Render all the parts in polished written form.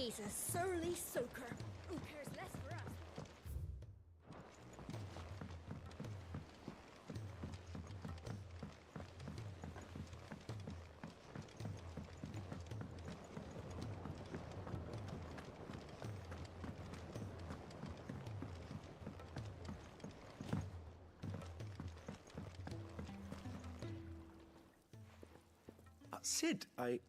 He's a surly soaker. Who cares less for us? Sid, I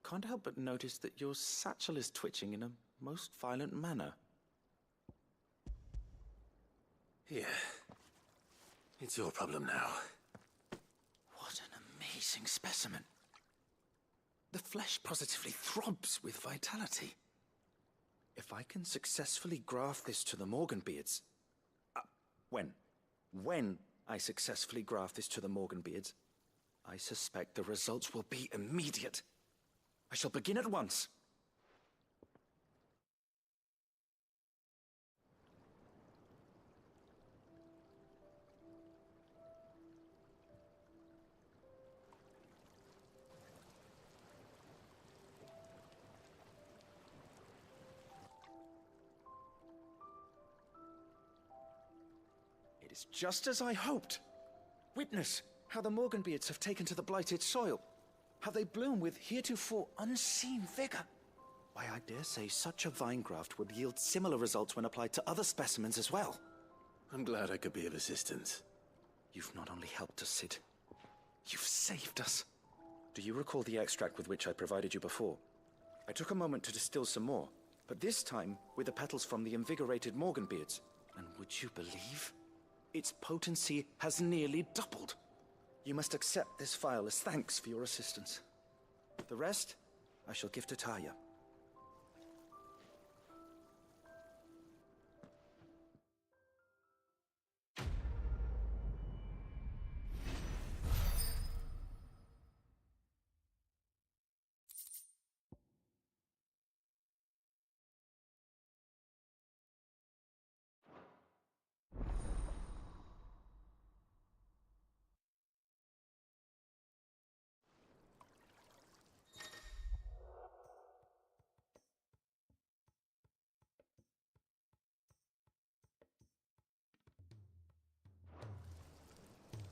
can't help but notice that your satchel is twitching in a most violent manner. Here. It's your problem now. What an amazing specimen. The flesh positively throbs with vitality. If I can successfully graft this to the Morganbeards... When I successfully graft this to the Morganbeards, I suspect the results will be immediate. I shall begin at once. It is just as I hoped. Witness how the Morganbeards have taken to the blighted soil. How they bloom with heretofore unseen vigor. Why, I dare say such a vine graft would yield similar results when applied to other specimens as well. I'm glad I could be of assistance. You've not only helped us, Sid. You've saved us. Do you recall the extract with which I provided you before? I took a moment to distill some more, but this time with the petals from the invigorated Morganbeards. And would you believe? Its potency has nearly doubled. You must accept this vial as thanks for your assistance. The rest, I shall give to Taya.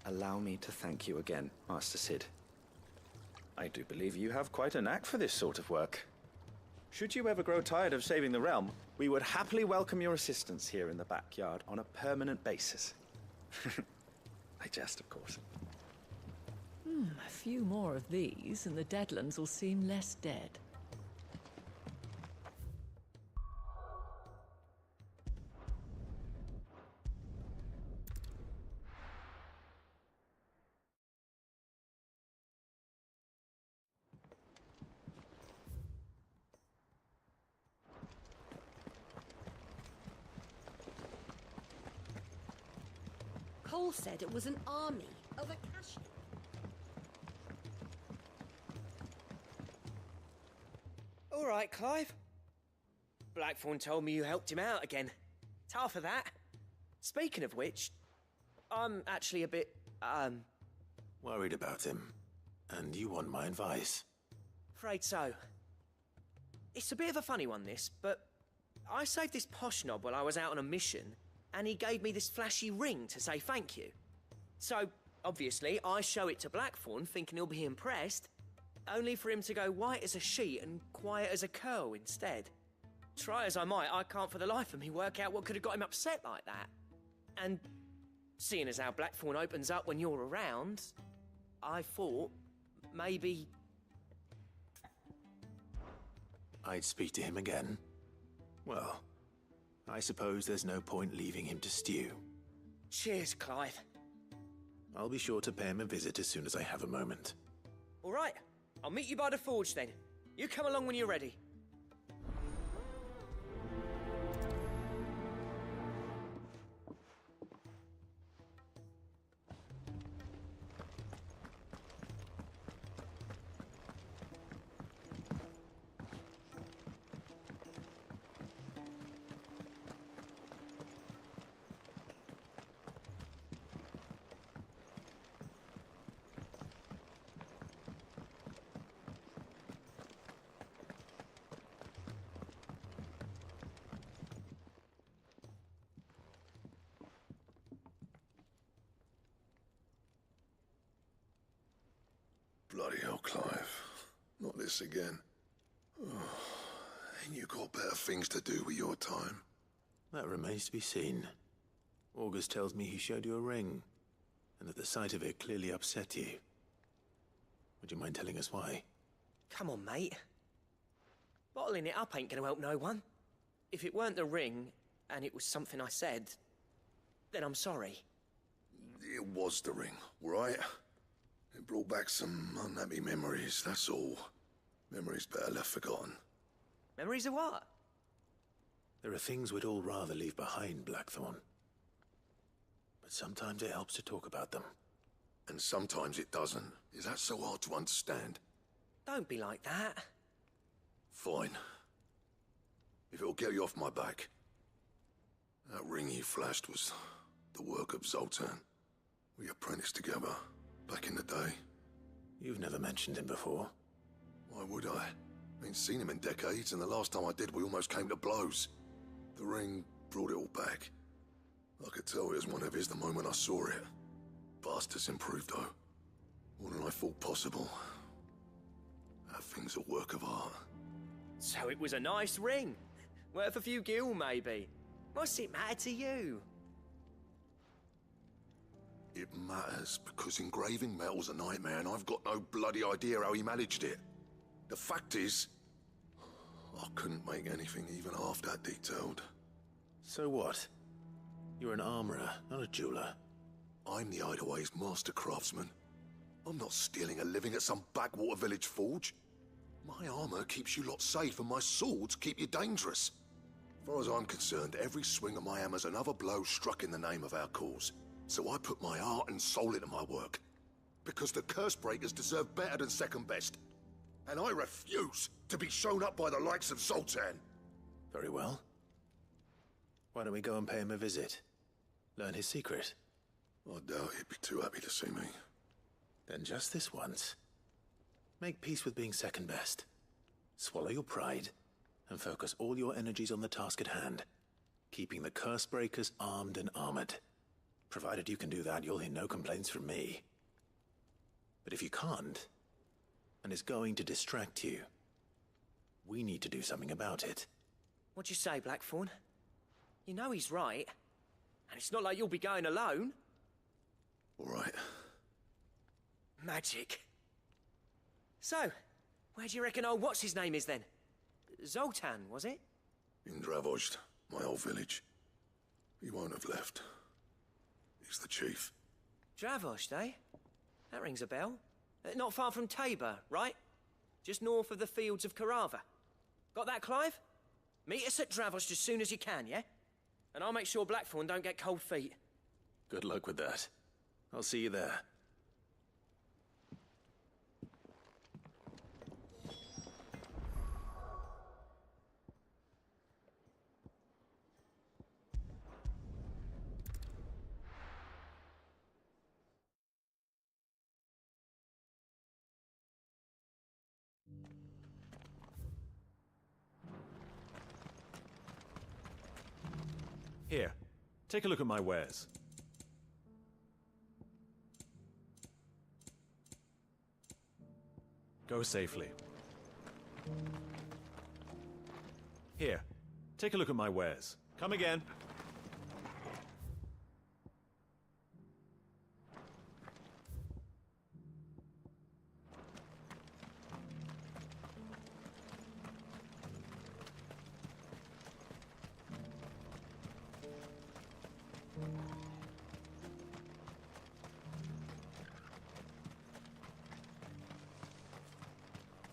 Allow me to thank you again, Master Sid. I do believe you have quite a knack for this sort of work. Should you ever grow tired of saving the realm, we would happily welcome your assistance here in the backyard on a permanent basis. I jest, of course. A few more of these, and the Deadlands will seem less dead. Cole said it was an army of Akashi. All right, Clive. Blackthorn told me you helped him out again. Tough for that. Speaking of which, I'm actually a bit, Worried about him. And you want my advice? afraid so. It's a bit of a funny one, this, but I saved this posh knob while I was out on a mission, and he gave me this flashy ring to say thank you. So, obviously, I show it to Blackthorn, thinking he'll be impressed, only for him to go white as a sheet and quiet as a curl instead. Try as I might, I can't for the life of me work out what could have got him upset like that. And seeing as how Blackthorn opens up when you're around, I thought maybe... I'd speak to him again. Well, I suppose there's no point leaving him to stew. Cheers, Clive. I'll be sure to pay him a visit as soon as I have a moment. All right, I'll meet you by the forge then. You come along when you're ready. Bloody hell, Clive. Not this again. Ain't you got better things to do with your time? That remains to be seen. August tells me he showed you a ring, and that the sight of it clearly upset you. Would you mind telling us why? Come on, mate. Bottling it up ain't gonna help no one. If it weren't the ring, and it was something I said, then I'm sorry. It was the ring, right? It brought back some unhappy memories, that's all. Memories better left forgotten. Memories of what? There are things we'd all rather leave behind, Blackthorn. But sometimes it helps to talk about them. And sometimes it doesn't. Is that so hard to understand? Don't be like that. Fine. If it'll get you off my back. That ring you flashed was the work of Zoltan. We apprenticed together, back in the day. You've never mentioned him before. Why would I? Ain't seen him in decades, and the last time I did, we almost came to blows. The ring brought it all back. I could tell it was one of his the moment I saw it. Bastard's improved, though. More than I thought possible. That thing's a work of art. So it was a nice ring. Worth a few gil, maybe. What's it matter to you? It matters because engraving metal's a nightmare, and I've got no bloody idea how he managed it. The fact is, I couldn't make anything even half that detailed. So what? You're an armorer, not a jeweler. I'm the Idaway's master craftsman. I'm not stealing a living at some backwater village forge. My armor keeps you lot safe, and my swords keep you dangerous. As far as I'm concerned, every swing of my hammer's another blow struck in the name of our cause. So I put my heart and soul into my work. Because the curse breakers deserve better than second best. And I refuse to be shown up by the likes of Zoltan. Very well. Why don't we go and pay him a visit? Learn his secret. I doubt he'd be too happy to see me. Then just this once. Make peace with being second best. Swallow your pride, and focus all your energies on the task at hand. Keeping the curse breakers armed and armored. Provided you can do that, you'll hear no complaints from me. But if you can't, and it's going to distract you, we need to do something about it. What'd you say, Blackthorn? You know he's right. And it's not like you'll be going alone. All right. Magic. So, where do you reckon old what's-his-name is then? Zoltan, was it? In Dravozd, my old village. He won't have left. He's the chief. Dravozd, eh? That rings a bell. Not far from Tabor, right? Just north of the fields of Karava. Got that, Clive? Meet us at Dravozd as soon as you can, yeah? And I'll make sure Blackthorn don't get cold feet. Good luck with that. I'll see you there. Here, take a look at my wares. Go safely. Here, take a look at my wares. Come again.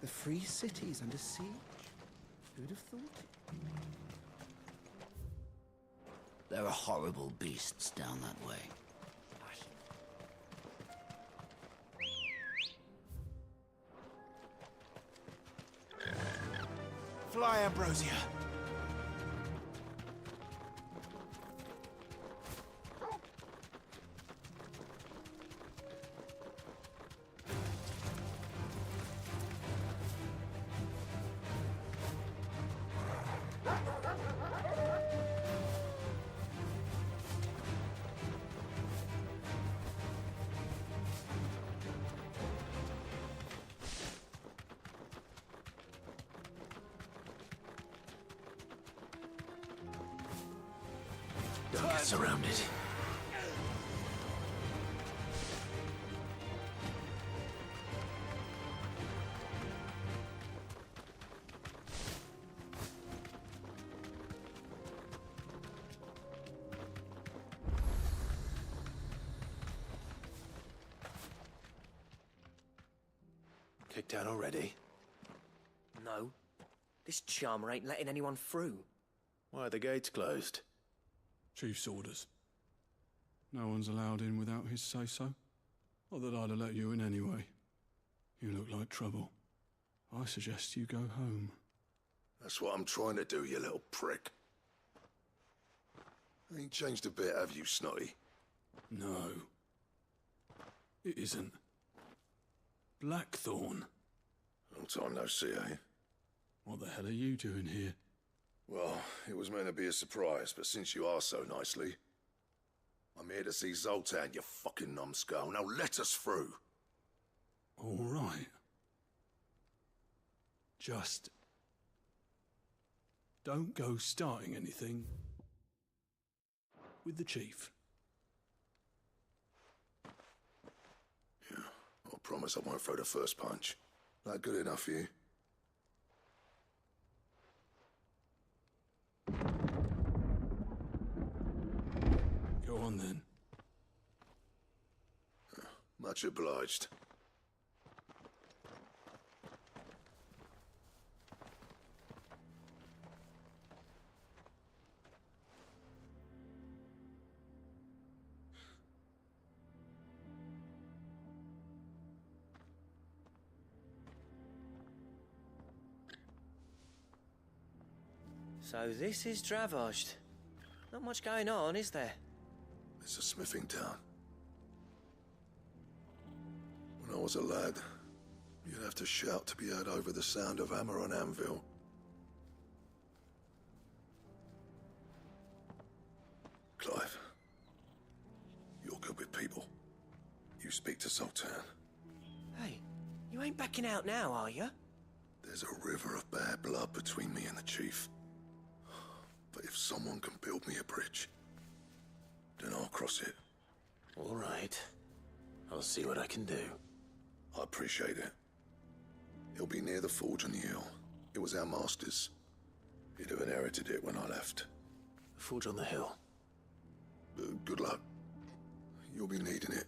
The free city's under siege? Who'd have thought it? There are horrible beasts down that way. Fly, Ambrosia! Surrounded. Kicked out already? No. This charmer ain't letting anyone through. Why are the gates closed? Chief's orders. No one's allowed in without his say-so. Not that I'd have let you in anyway. You look like trouble. I suggest you go home. That's what I'm trying to do, you little prick. Ain't changed a bit, have you, Snotty? No. It isn't. Blackthorn. Long time no see, eh? What the hell are you doing here? Well, it was meant to be a surprise, but since you are so nicely, I'm here to see Zoltan, you fucking numbskull. Now let us through. All right. Just don't go starting anything with the chief. Yeah, I promise I won't throw the first punch. That good enough for you? Go on then. Much obliged. So this is Dravaged. Not much going on, is there? It's a smithing town. When I was a lad, you'd have to shout to be heard over the sound of hammer on anvil. Clive, you're good with people. You speak to Sultan. Hey, you ain't backing out now, are you? There's a river of bad blood between me and the chief. But if someone can build me a bridge, then I'll cross it. All right. I'll see what I can do. I appreciate it. It'll be near the forge on the hill. It was our master's. He'd have inherited it when I left. The forge on the hill. Good luck. You'll be needing it.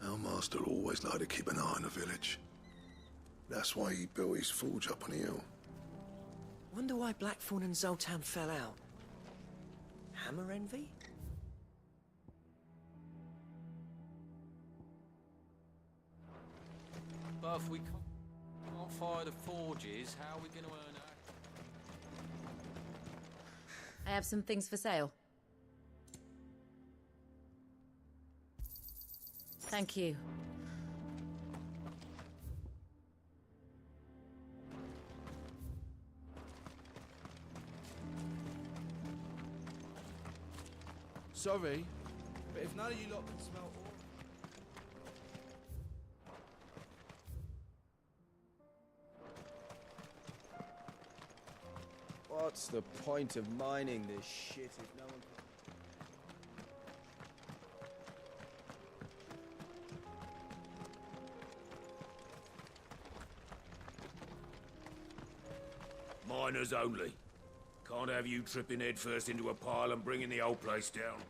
Our master always liked to keep an eye on the village. That's why he built his forge up on the hill. Wonder why Blackthorn and Zoltan fell out. Hammer envy? But if we can't fire the forges, how are we going to earn our... I have some things for sale. Thank you. Sorry, but if none of you lot can smell oil... What's the point of mining this shit if no one can... Miners only. Can't have you tripping headfirst into a pile and bringing the whole place down.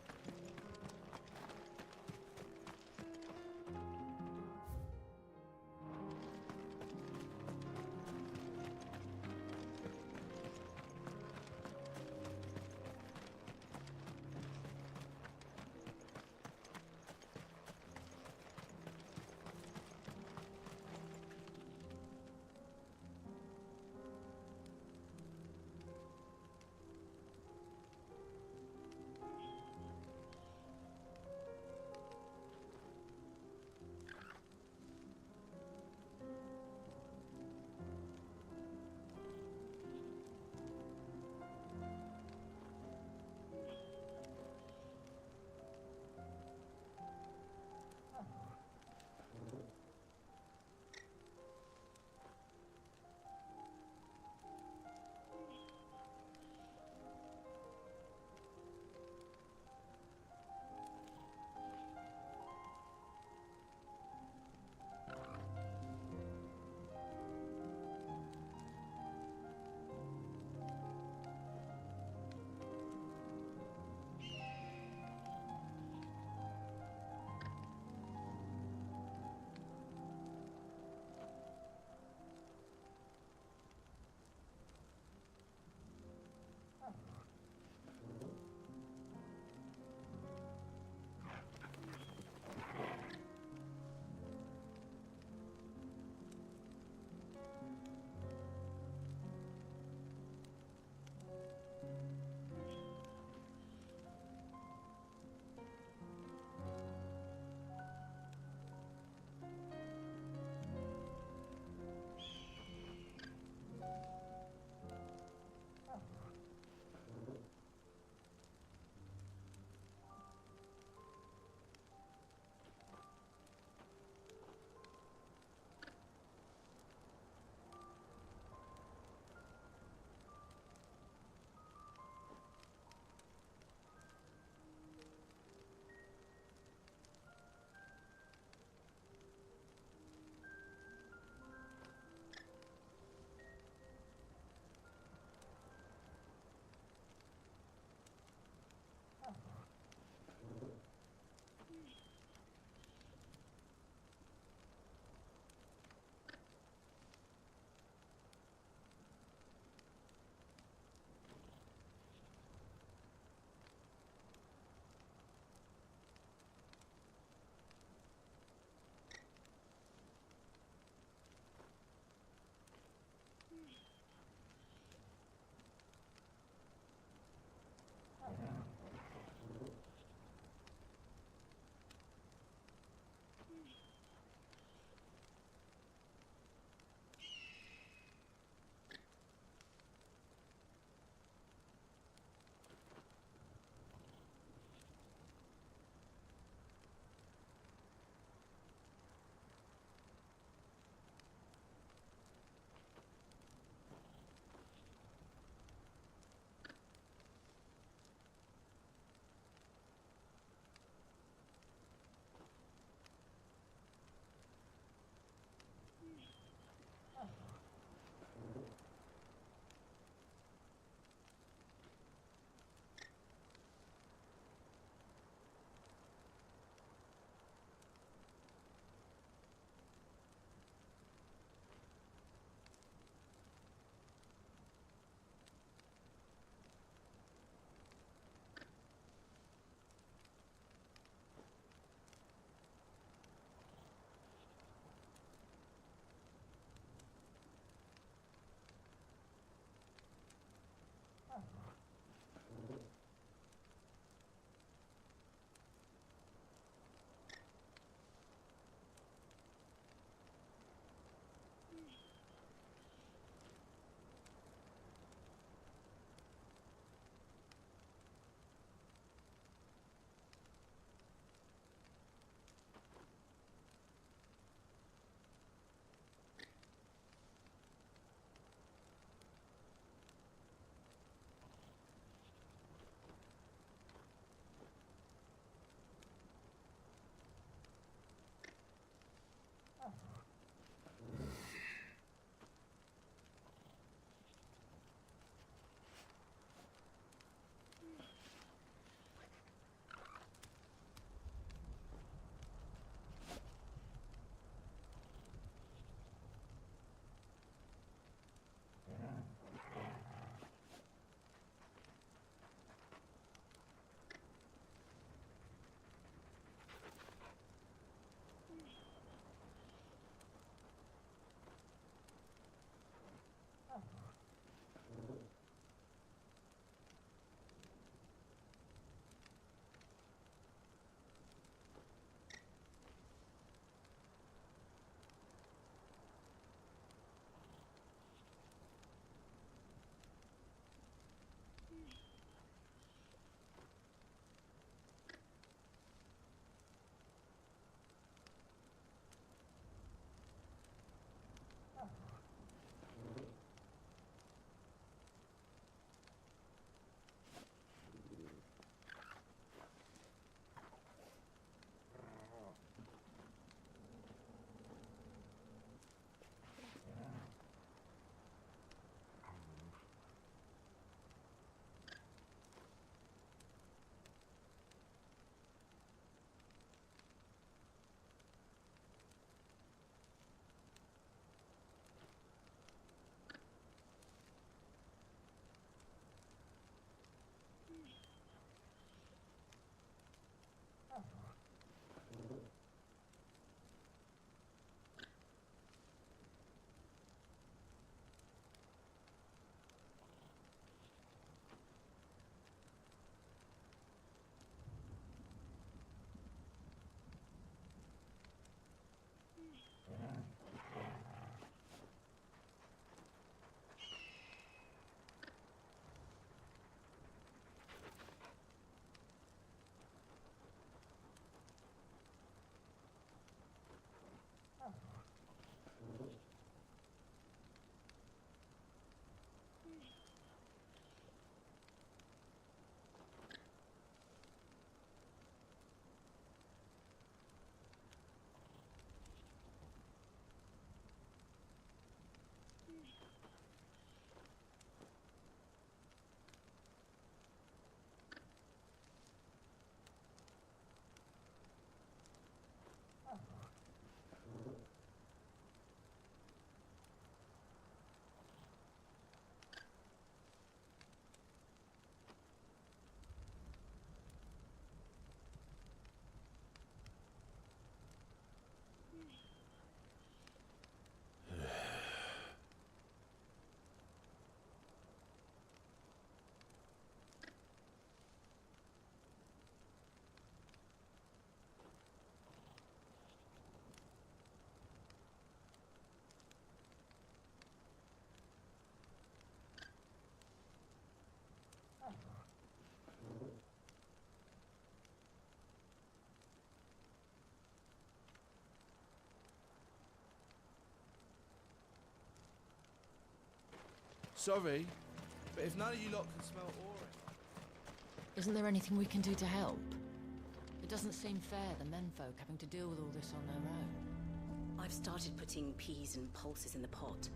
Sorry, but if none of you lot can smell aura... Isn't there anything we can do to help? It doesn't seem fair, the menfolk having to deal with all this on their own. I've started putting peas and pulses in the pot.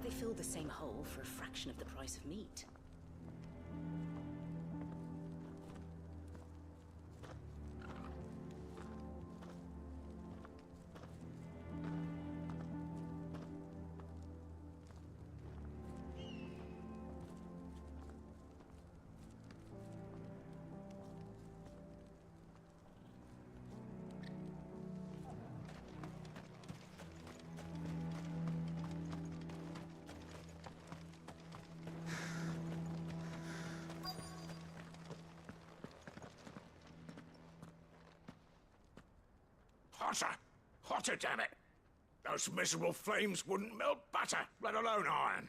They fill the same hole for a fraction of the price of meat. Hotter! Hotter, damn it! Those miserable flames wouldn't melt butter, let alone iron.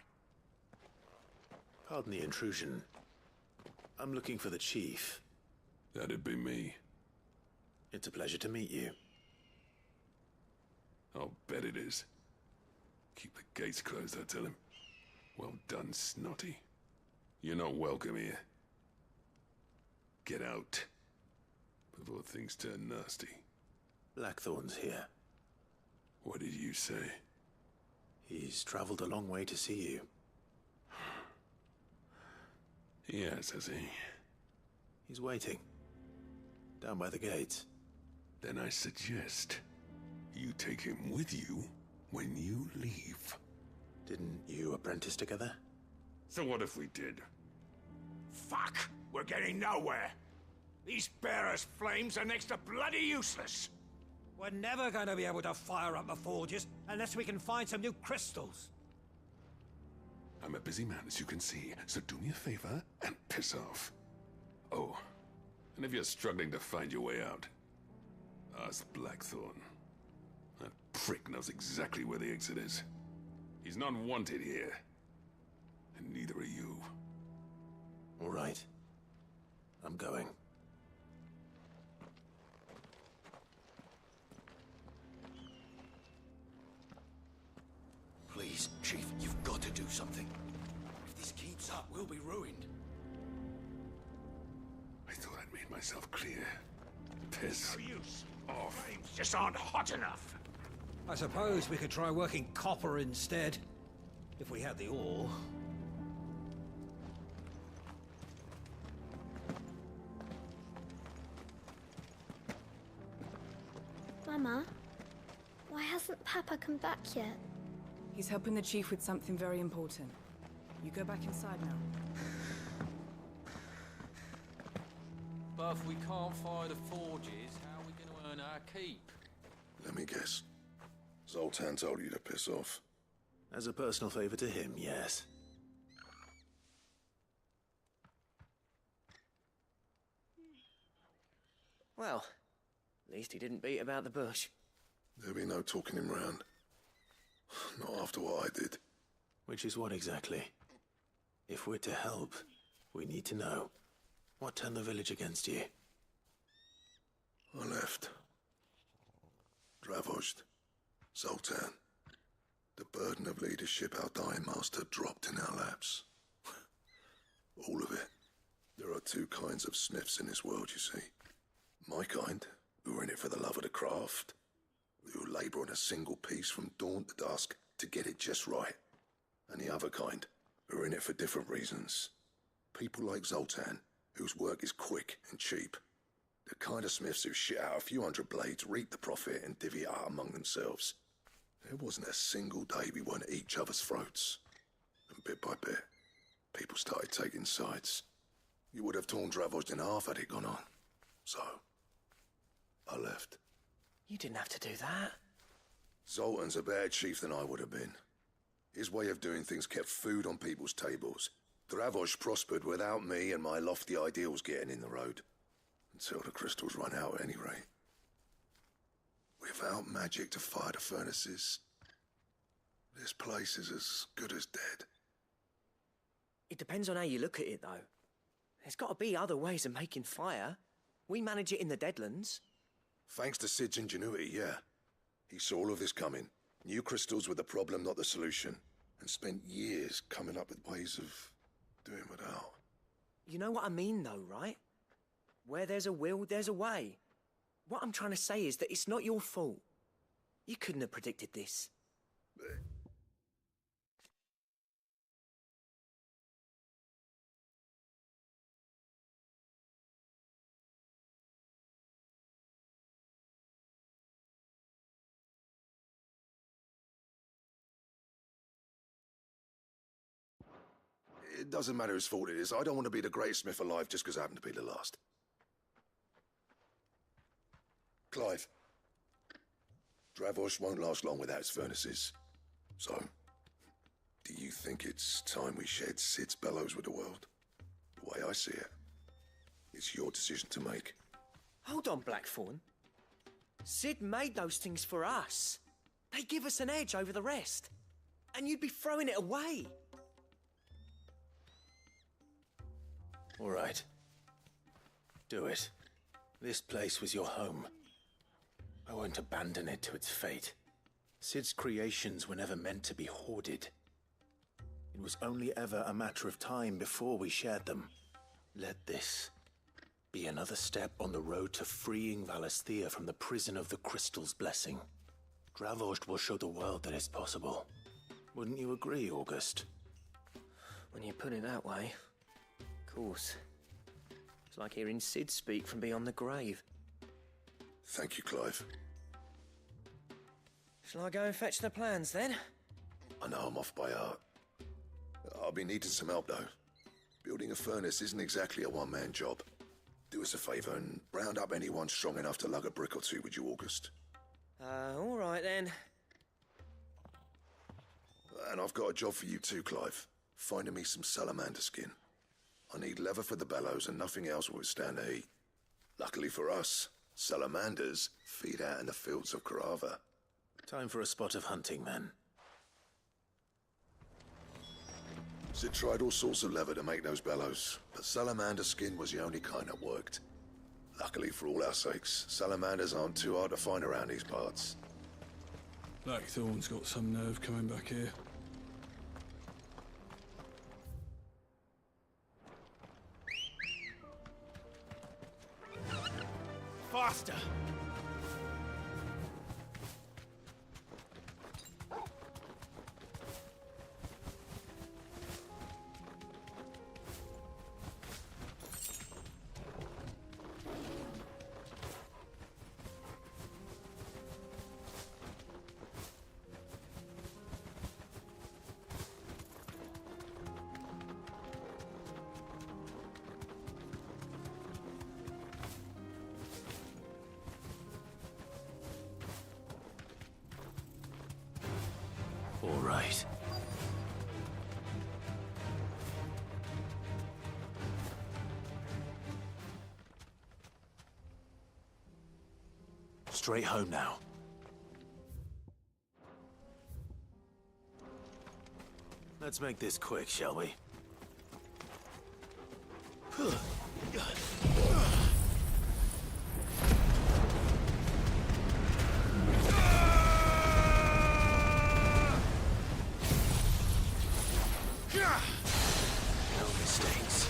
Pardon the intrusion. I'm looking for the chief. That'd be me. It's a pleasure to meet you. I'll bet it is. Keep the gates closed, I tell him. Well done, Snotty. You're not welcome here. Get out. Before things turn nasty. Blackthorn's here. What did you say? He's traveled a long way to see you. Yes, has he? He's waiting. Down by the gates. Then I suggest you take him with you when you leave. Didn't you apprentice together? So what if we did? Fuck! We're getting nowhere! These bearers' flames are next to bloody useless! We're never going to be able to fire up the forges unless we can find some new crystals. I'm a busy man, as you can see, so do me a favor and piss off. Oh, and if you're struggling to find your way out, ask Blackthorn. That prick knows exactly where the exit is. He's not wanted here, and neither are you. All right. I'm going. Please, Chief, you've got to do something. If this keeps up, we'll be ruined. I thought I'd made myself clear. Piss No use. off. Flames just aren't hot enough. I suppose we could try working copper instead, if we had the ore. Mama, why hasn't Papa come back yet? He's helping the chief with something very important. You go back inside now. But if we can't fire the forges, how are we going to earn our keep? Let me guess. Zoltan told you to piss off. As a personal favor to him, yes. Well, at least he didn't beat about the bush. There'll be no talking him round. Not after what I did. Which is what exactly? If we're to help, we need to know. What turned the village against you? I left. Dravozd. Zoltan. The burden of leadership our dying master dropped in our laps. All of it. There are two kinds of sniffs in this world, you see. My kind, who are in it for the love of the craft, who labour on a single piece from dawn to dusk to get it just right. And the other kind, who are in it for different reasons. People like Zoltan, whose work is quick and cheap. The kind of smiths who shit out a few hundred blades, reap the profit and divvy it out among themselves. There wasn't a single day we weren't at each other's throats. And bit by bit, people started taking sides. You would have torn Dravozd in half had it gone on. So, I left. You didn't have to do that. Zoltan's a better chief than I would have been. His way of doing things kept food on people's tables. Dravozd prospered without me and my lofty ideals getting in the road. Until the crystals run out at any rate. Without magic to fire the furnaces, this place is as good as dead. It depends on how you look at it, though. There's got to be other ways of making fire. We manage it in the Deadlands. Thanks to Sid's ingenuity, yeah. He saw all of this coming. New crystals were the problem, not the solution. and spent years coming up with ways of doing without. You know what I mean, though, right? Where there's a will, there's a way. What I'm trying to say is that it's not your fault. You couldn't have predicted this. It doesn't matter whose fault it is. I don't want to be the greatest smith alive just because I happen to be the last. Clive. Dravosh won't last long without its furnaces. So, do you think it's time we shared Sid's bellows with the world? The way I see it, it's your decision to make. Hold on, Blackthorn. Sid made those things for us. They give us an edge over the rest. And you'd be throwing it away. All right. Do it. This place was your home. I won't abandon it to its fate. Sid's creations were never meant to be hoarded. It was only ever a matter of time before we shared them. Let this be another step on the road to freeing Valisthea from the prison of the Crystal's blessing. Dravost will show the world that it's possible. Wouldn't you agree, August? When you put it that way, of course. It's like hearing Sid speak from beyond the grave. Thank you, Clive. Shall I go and fetch the plans, then? I know I'm off by heart. I'll be needing some help, though. Building a furnace isn't exactly a one-man job. Do us a favour and round up anyone strong enough to lug a brick or two, would you, August? All right, then. And I've got a job for you too, Clive. Finding me some salamander skin. I need leather for the bellows and nothing else will withstand the heat. Luckily for us, salamanders feed out in the fields of Carava. Time for a spot of hunting, then. Sid tried all sorts of leather to make those bellows, but salamander skin was the only kind that worked. Luckily for all our sakes, salamanders aren't too hard to find around these parts. Blackthorn's got some nerve coming back here. Faster! All right. Straight home now. Let's make this quick, shall we? No mistakes.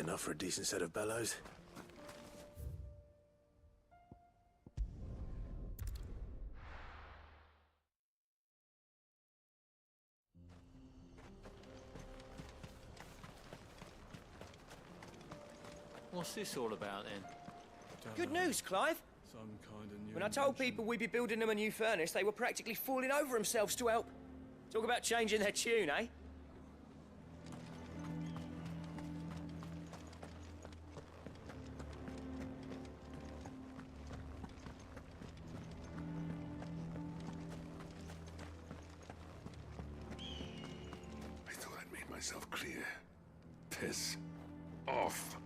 enough for a decent set of bellows. What's this all about then? Good news, Clive. Some kind of new When I told people we'd be building them a new furnace, they were practically falling over themselves to help. Talk about changing their tune, eh? I thought I'd made myself clear. Piss off.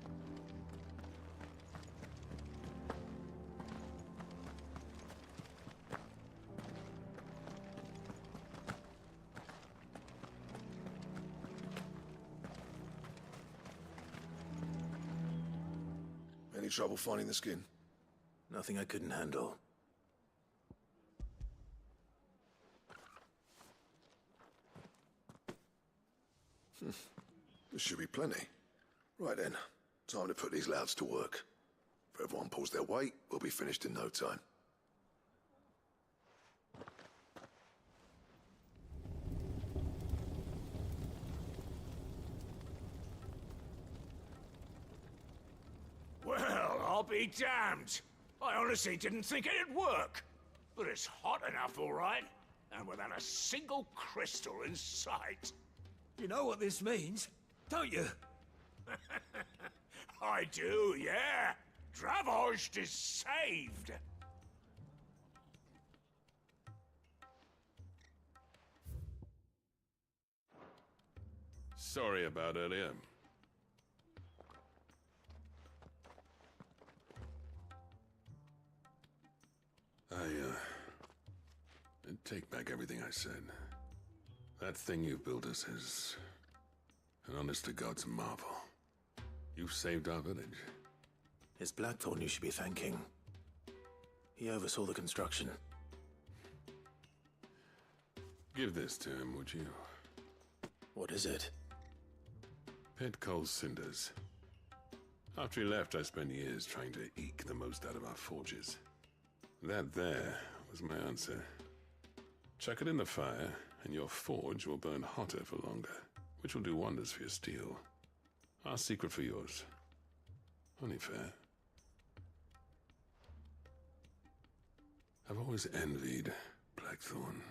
Any trouble finding the skin? Nothing I couldn't handle. There should be plenty. Right then, time to put these louds to work. If everyone pulls their weight, we'll be finished in no time. Well, I'll be damned. I honestly didn't think it'd work. But it's hot enough, all right. And without a single crystal in sight. You know what this means, don't you? I do, yeah. Dravost is saved. Sorry about earlier. I take back everything I said. That thing you built us is an honest-to-God's marvel. You've saved our village. It's Blackthorn you should be thanking. He oversaw the construction. Give this to him, would you? What is it? Pit Cole's cinders. After he left, I spent years trying to eke the most out of our forges. That there was my answer. Chuck it in the fire, and your forge will burn hotter for longer, which will do wonders for your steel. Our secret for yours. Only fair. I've always envied Blackthorn.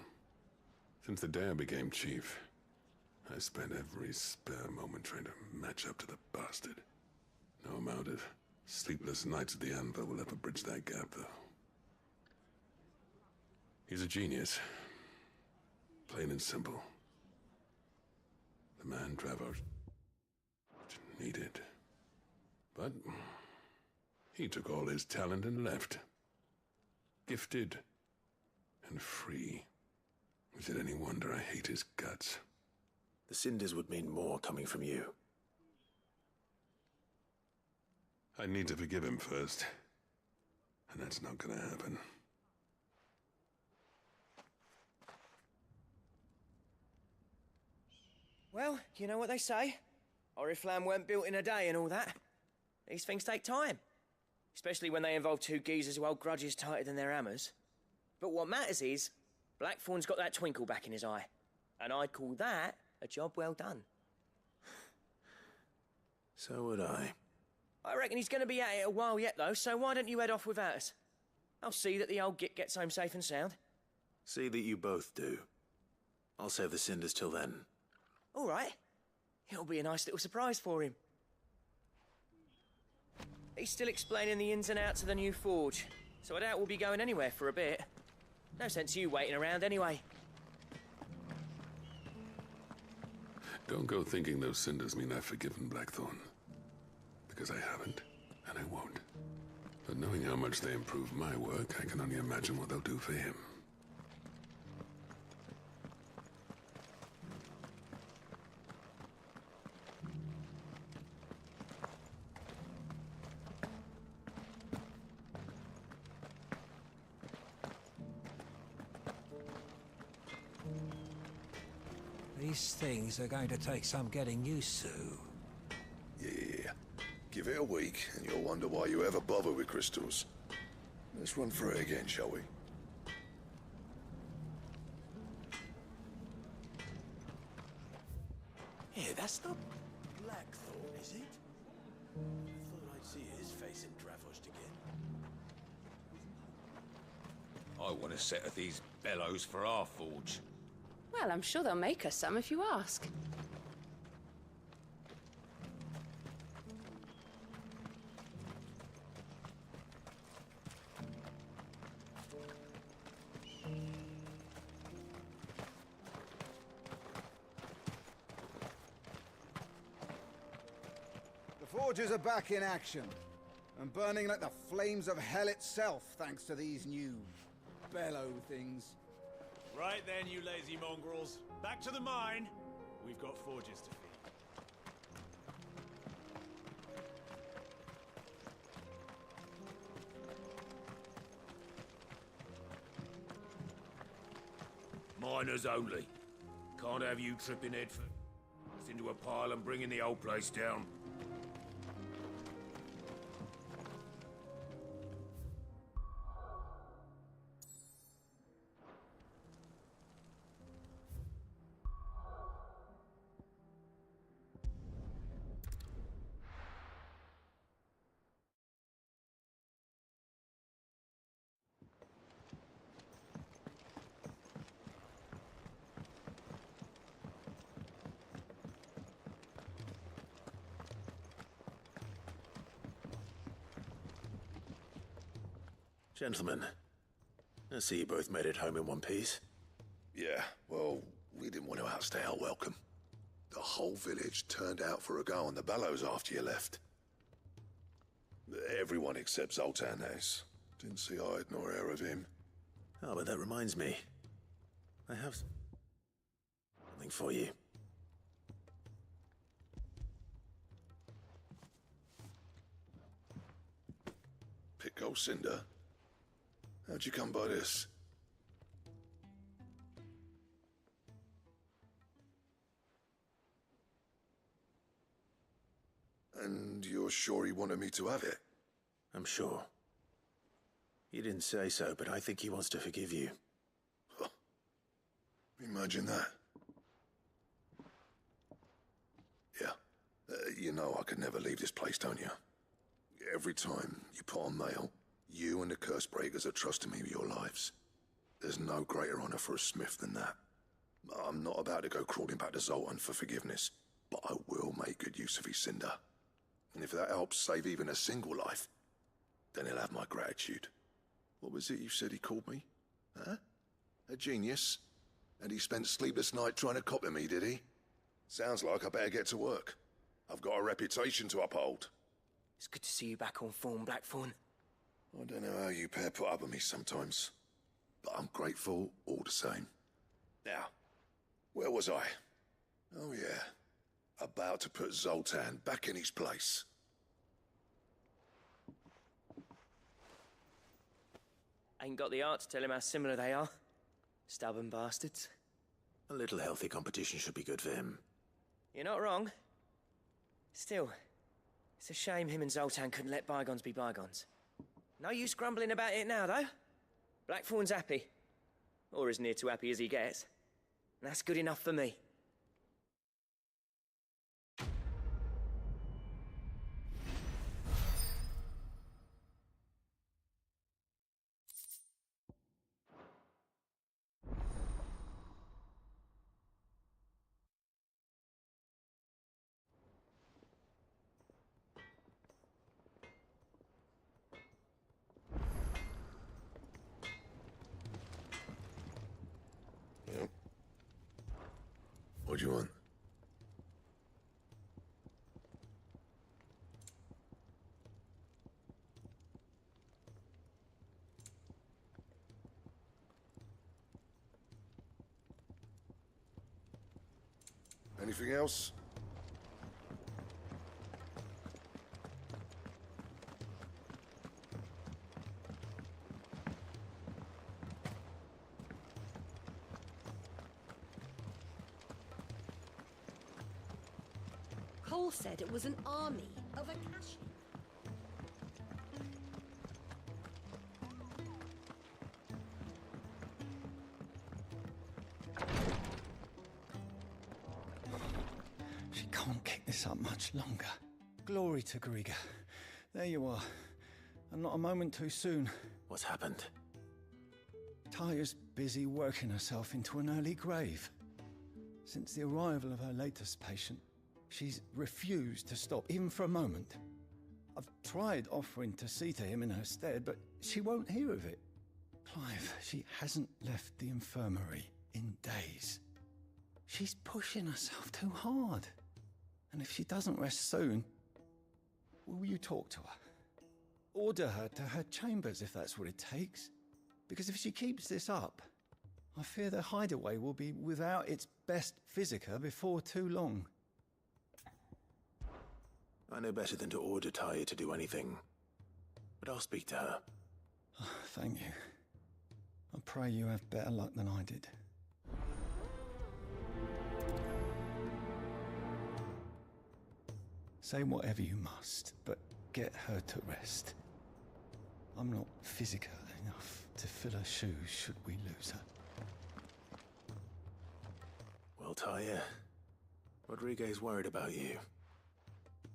Since the day I became chief, I spent every spare moment trying to match up to the bastard. No amount of sleepless nights at the Anvil will ever bridge that gap, though. He's a genius. Plain and simple. The man Dravost needed. But he took all his talent and left. Gifted and free. Is it any wonder I hate his guts? The cinders would mean more coming from you. I need to forgive him first. And that's not gonna happen. Well, you know what they say. Oriflamme weren't built in a day and all that. These things take time. Especially when they involve two geezers who hold grudges tighter than their hammers. But what matters is, Blackthorn's got that twinkle back in his eye. And I'd call that a job well done. So would I. I reckon he's going to be at it a while yet, though, so why don't you head off without us? I'll see that the old git gets home safe and sound. See that you both do. I'll save the cinders till then. All right. It'll be a nice little surprise for him. He's still explaining the ins and outs of the new forge, so I doubt we'll be going anywhere for a bit. No sense you waiting around anyway. Don't go thinking those cinders mean I've forgiven Blackthorn. Because I haven't, and I won't. But knowing how much they improve my work, I can only imagine what they'll do for him. These things are going to take some getting used to. Yeah, Give it a week, and you'll wonder why you ever bother with crystals. Let's run through it again, shall we? Here, that's not Blackthorn, is it? I thought I'd see his face in Dravosht again. I want a set of these bellows for our forge. Well, I'm sure they'll make us some if you ask. The forges are back in action, and burning like the flames of hell itself, thanks to these new bellow things. Right then, you lazy mongrels. Back to the mine. We've got forges to feed. Miners only. Can't have you tripping headfirst into a pile and bringing the old place down. Gentlemen, I see you both made it home in one piece. Yeah, well, we didn't want to outstay our welcome. The whole village turned out for a go on the bellows after you left. Everyone except Zoltan has. Didn't see hide nor hair of him. Oh, but that reminds me. I have something for you. Pico Cinder? How'd you come by this? And you're sure he wanted me to have it? I'm sure. He didn't say so, but I think he wants to forgive you. Huh. Imagine that. Yeah. You know I could never leave this place, don't you? Every time you put on mail, you and the Cursebreakers are trusting me with your lives. There's no greater honor for a smith than that. I'm not about to go crawling back to Zoltan for forgiveness, but I will make good use of his cinder. And if that helps save even a single life, then he'll have my gratitude. What was it you said he called me? Huh? A genius? And he spent sleepless night trying to copy me, did he? Sounds like I better get to work. I've got a reputation to uphold. It's good to see you back on form, Blackthorn. I don't know how you pair put up with me sometimes, but I'm grateful all the same. Now, where was I? Oh yeah, about to put Zoltan back in his place. Ain't got the art to tell him how similar they are. Stubborn bastards. A little healthy competition should be good for him. You're not wrong. Still, it's a shame him and Zoltan couldn't let bygones be bygones. No use grumbling about it now, though. Blackthorn's happy. Or as near to happy as he gets. And that's good enough for me. Yep. What do you want? Anything else? Cole said it was an army of Akashi. She can't kick this up much longer. Glory to Griga. There you are. And not a moment too soon. What's happened? Taya's busy working herself into an early grave. Since the arrival of her latest patient, she's refused to stop, even for a moment. I've tried offering to see to him in her stead, but she won't hear of it. Clive, she hasn't left the infirmary in days. She's pushing herself too hard. And if she doesn't rest soon, will you talk to her? Order her to her chambers if that's what it takes. Because if she keeps this up, I fear the hideaway will be without its best physica before too long. I know better than to order Taya to do anything, but I'll speak to her. Thank you. I pray you have better luck than I did. Say whatever you must, but get her to rest. I'm not physical enough to fill her shoes should we lose her. Well, Taya, Rodriguez worried about you.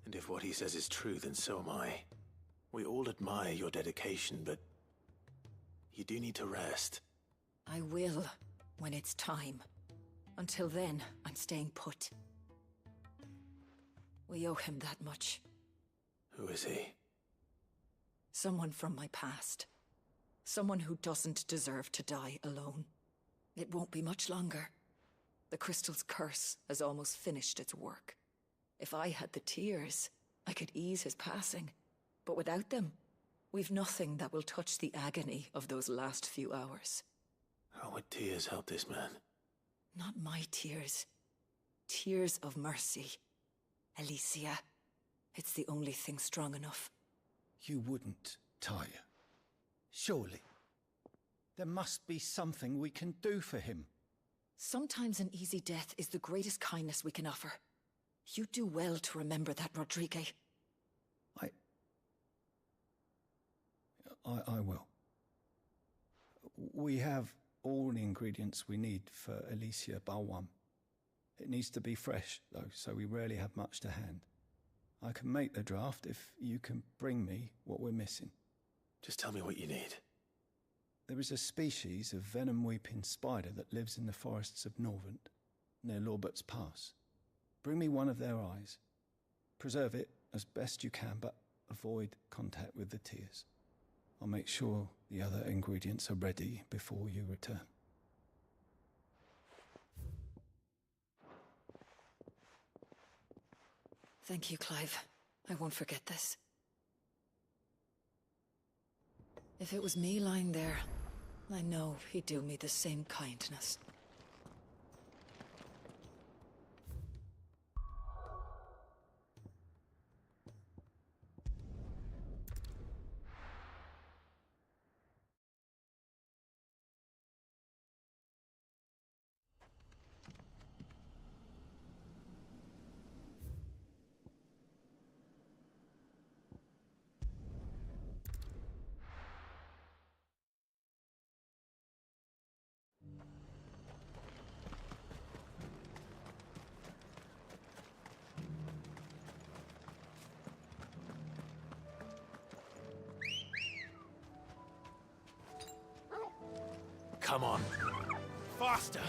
And if what he says is true, then so am I. We all admire your dedication, but you do need to rest. I will, when it's time. Until then, I'm staying put. We owe him that much. Who is he? Someone from my past. Someone who doesn't deserve to die alone. It won't be much longer. The crystal's curse has almost finished its work. If I had the tears, I could ease his passing. But without them, we've nothing that will touch the agony of those last few hours. How would tears help this man? Not my tears. Tears of mercy. Alicia, it's the only thing strong enough. You wouldn't, Taya. Surely. There must be something we can do for him. Sometimes an easy death is the greatest kindness we can offer. You do well to remember that, Rodrigue. I will. We have all the ingredients we need for Alicia Balwam. It needs to be fresh, though, so we rarely have much to hand. I can make the draft if you can bring me what we're missing. Just tell me what you need. There is a species of venom-weeping spider that lives in the forests of Norvent, near Lorbert's Pass. Bring me one of their eyes. Preserve it as best you can, but avoid contact with the tears. I'll make sure the other ingredients are ready before you return. Thank you, Clive. I won't forget this. If it was me lying there, I know he'd do me the same kindness. Come on. Faster!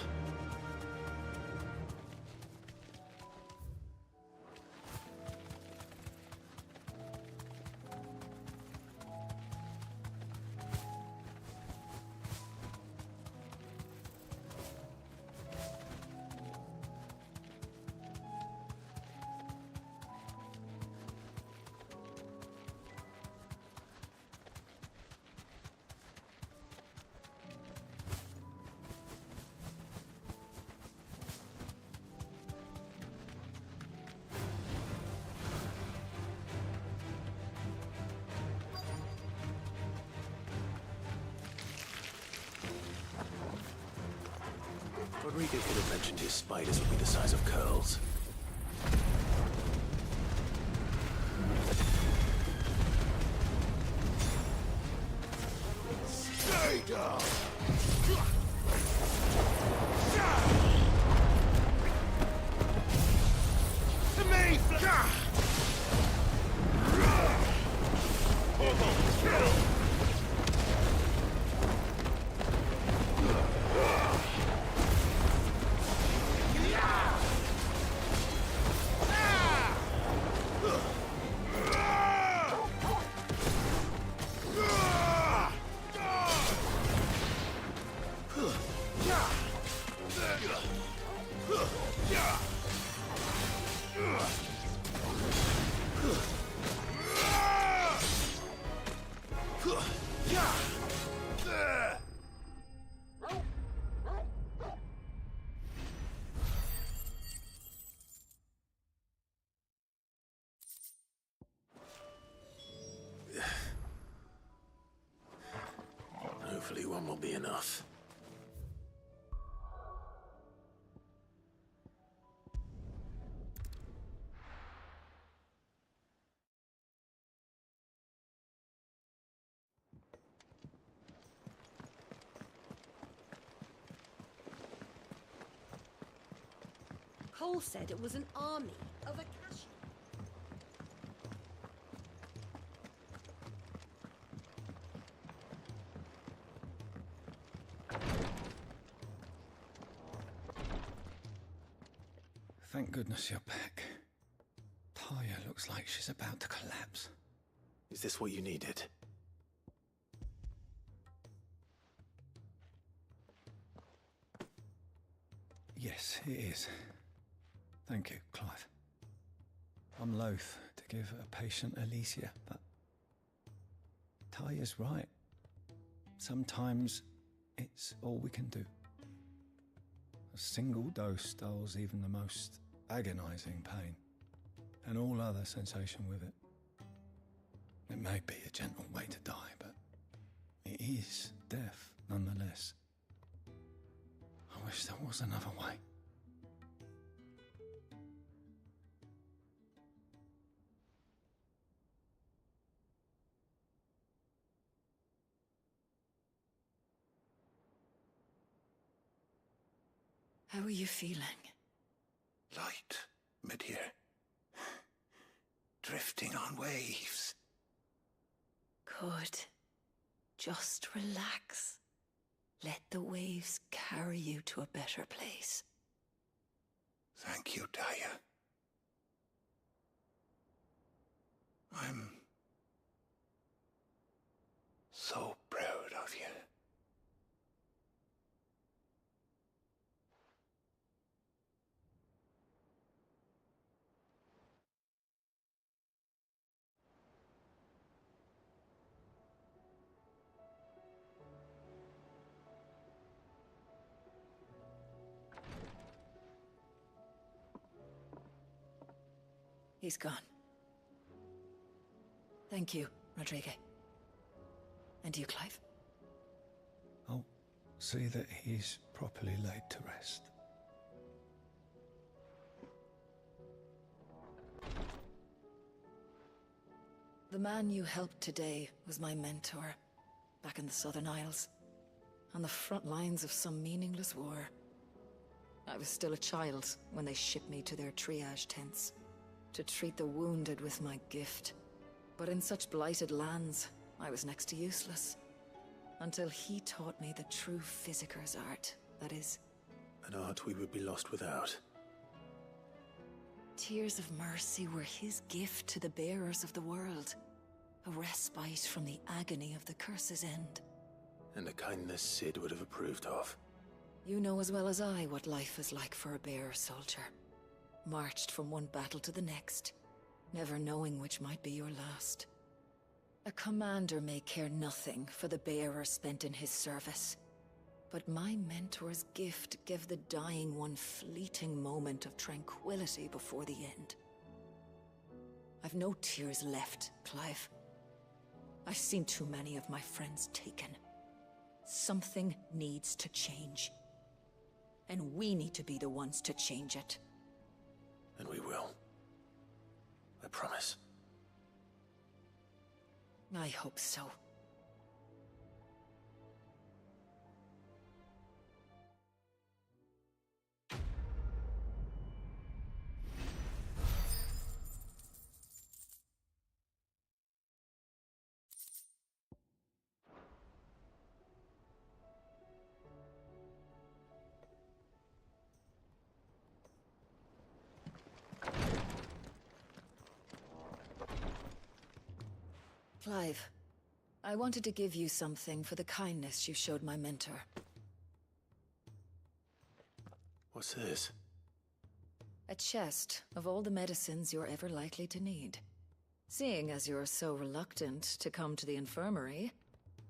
Rodriguez could have mentioned his spiders would be the size of curls. Stay down! Hopefully one will be enough. Cole said it was an army of Akashi. Thank goodness you're back. Taya looks like she's about to collapse. Is this what you needed? Yes, it is. Thank you, Clive. I'm loath to give a patient Alicia, but Taya's right. Sometimes it's all we can do. A single dose dulls even the most agonizing pain, and all other sensation with it. It may be a gentle way to die, but it is death nonetheless. I wish there was another way. How are you feeling? Light, mid-here. Drifting on waves. Good. Just relax. Let the waves carry you to a better place. Thank you, Daya. I'm so proud of you. He's gone. Thank you, Rodrigue. And you, Clive? I'll see that he's properly laid to rest. The man you helped today was my mentor, back in the Southern Isles, on the front lines of some meaningless war. I was still a child when they shipped me to their triage tents, to treat the wounded with my gift. But in such blighted lands, I was next to useless. Until he taught me the true physicker's art, that is. An art we would be lost without. Tears of mercy were his gift to the bearers of the world. A respite from the agony of the curse's end. And a kindness Sid would have approved of. You know as well as I what life is like for a bearer soldier. Marched from one battle to the next, never knowing which might be your last. A commander may care nothing for the bearer spent in his service, but my mentor's gift gave the dying one fleeting moment of tranquility before the end. I've no tears left, Clive. I've seen too many of my friends taken. Something needs to change. And we need to be the ones to change it. And we will. I promise. I hope so. Clive, I wanted to give you something for the kindness you showed my mentor. What's this? A chest of all the medicines you're ever likely to need. Seeing as you're so reluctant to come to the infirmary,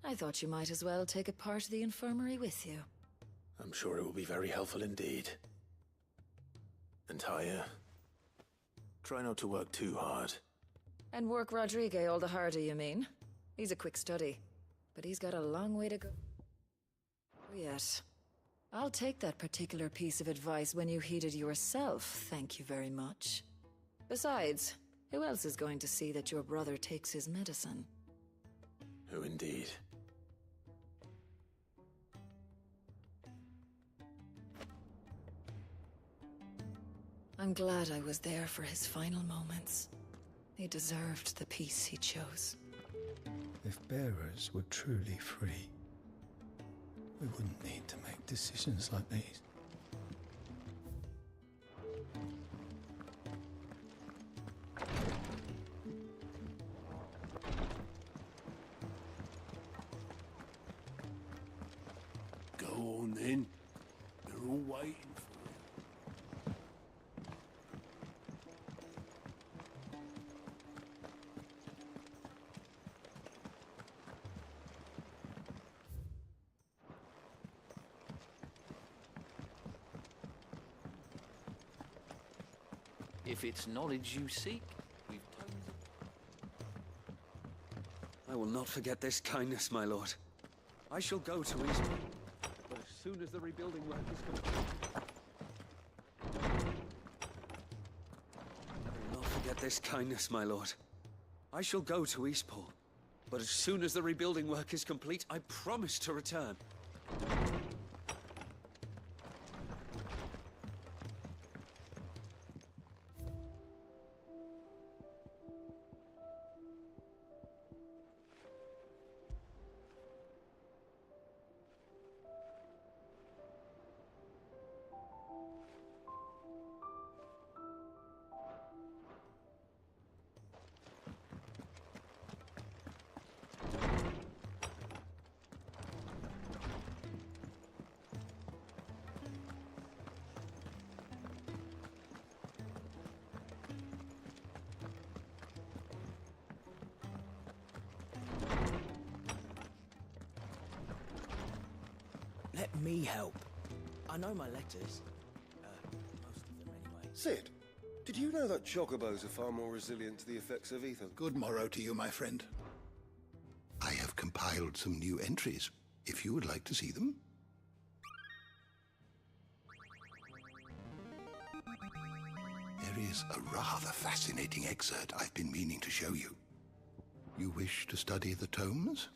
I thought you might as well take a part of the infirmary with you. I'm sure it will be very helpful indeed. And Taya, try not to work too hard. And work Rodrigue all the harder, you mean? He's a quick study, but he's got a long way to go. Yes. I'll take that particular piece of advice when you heed it yourself, thank you very much. Besides, who else is going to see that your brother takes his medicine? Who indeed? I'm glad I was there for his final moments. He deserved the peace he chose. If bearers were truly free, we wouldn't need to make decisions like these. Go on then. They're all waiting for you. If it's knowledge you seek, we've tons of... I will not forget this kindness, my lord. I shall go to Eastwood, but as soon as the rebuilding work is complete... I will not forget this kindness, my lord. I shall go to Eastport, but as soon as the rebuilding work is complete, I promise to return. Let me help. I know my letters. Most of them anyway. Sid, did you know that chocobos are far more resilient to the effects of ether? Good morrow to you, my friend. I have compiled some new entries, if you would like to see them. There is a rather fascinating excerpt I've been meaning to show you. You wish to study the tomes?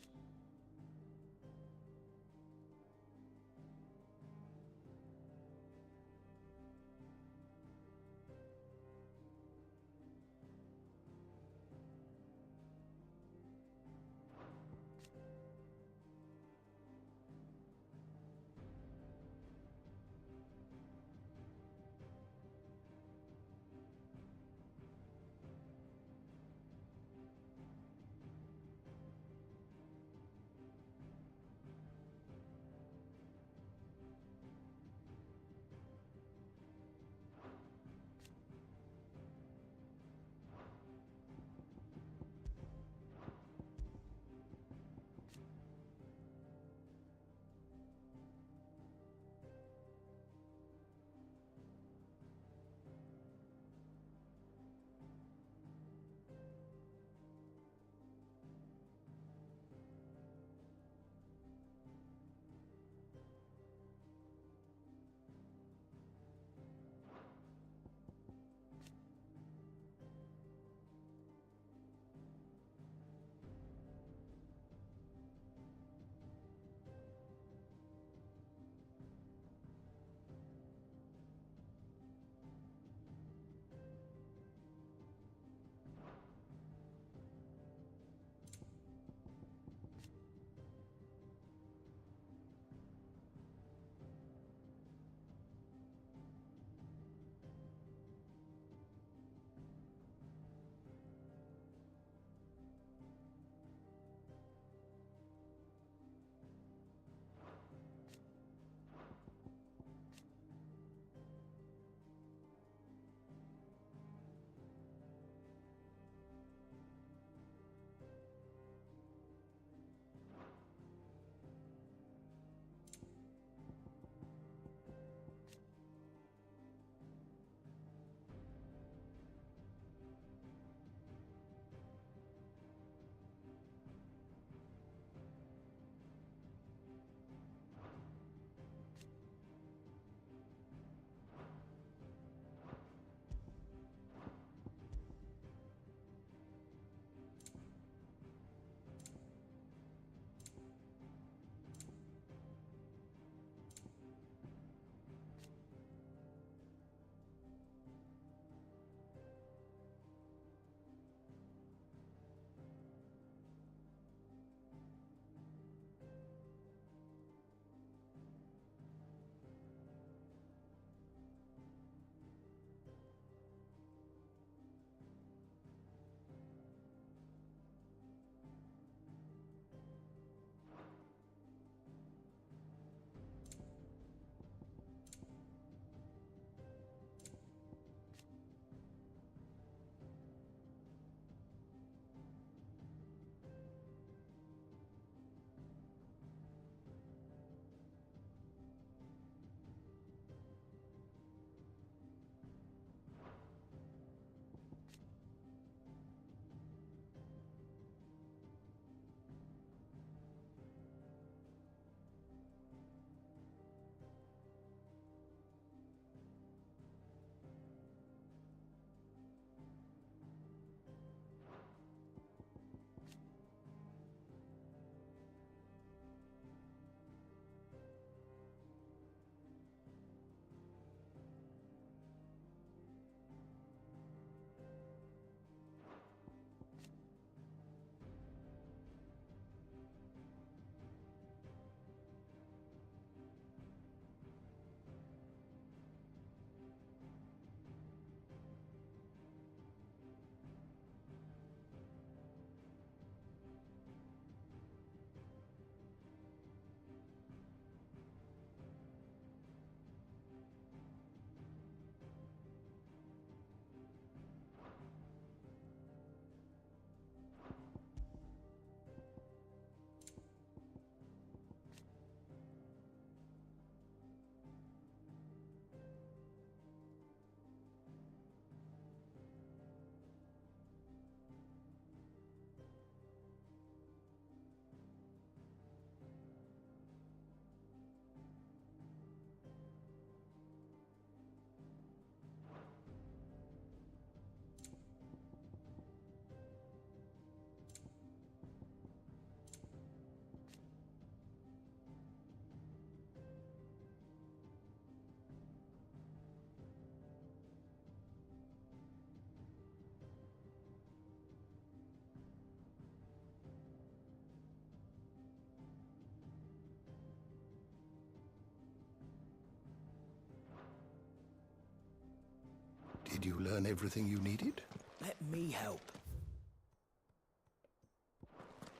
Did you learn everything you needed? Let me help.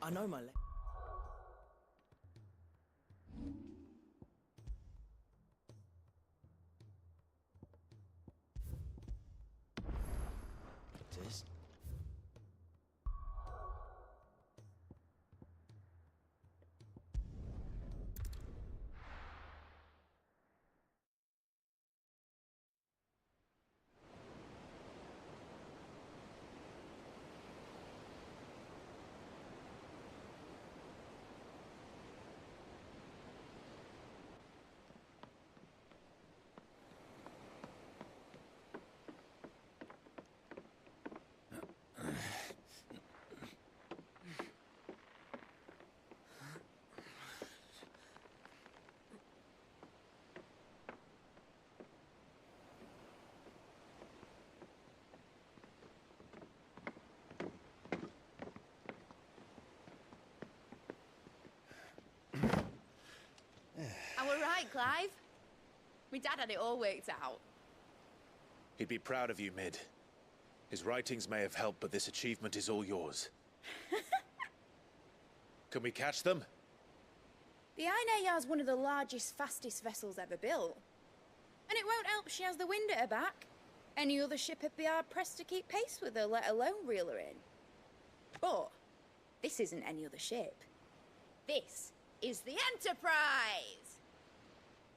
I know my... Letters. I were right, Clive. My dad had it all worked out. He'd be proud of you, Mid. His writings may have helped, but this achievement is all yours. Can we catch them? The Ainayar's one of the largest, fastest vessels ever built. And it won't help she has the wind at her back. Any other ship would be hard-pressed to keep pace with her, let alone reel her in. But this isn't any other ship. This is the Enterprise!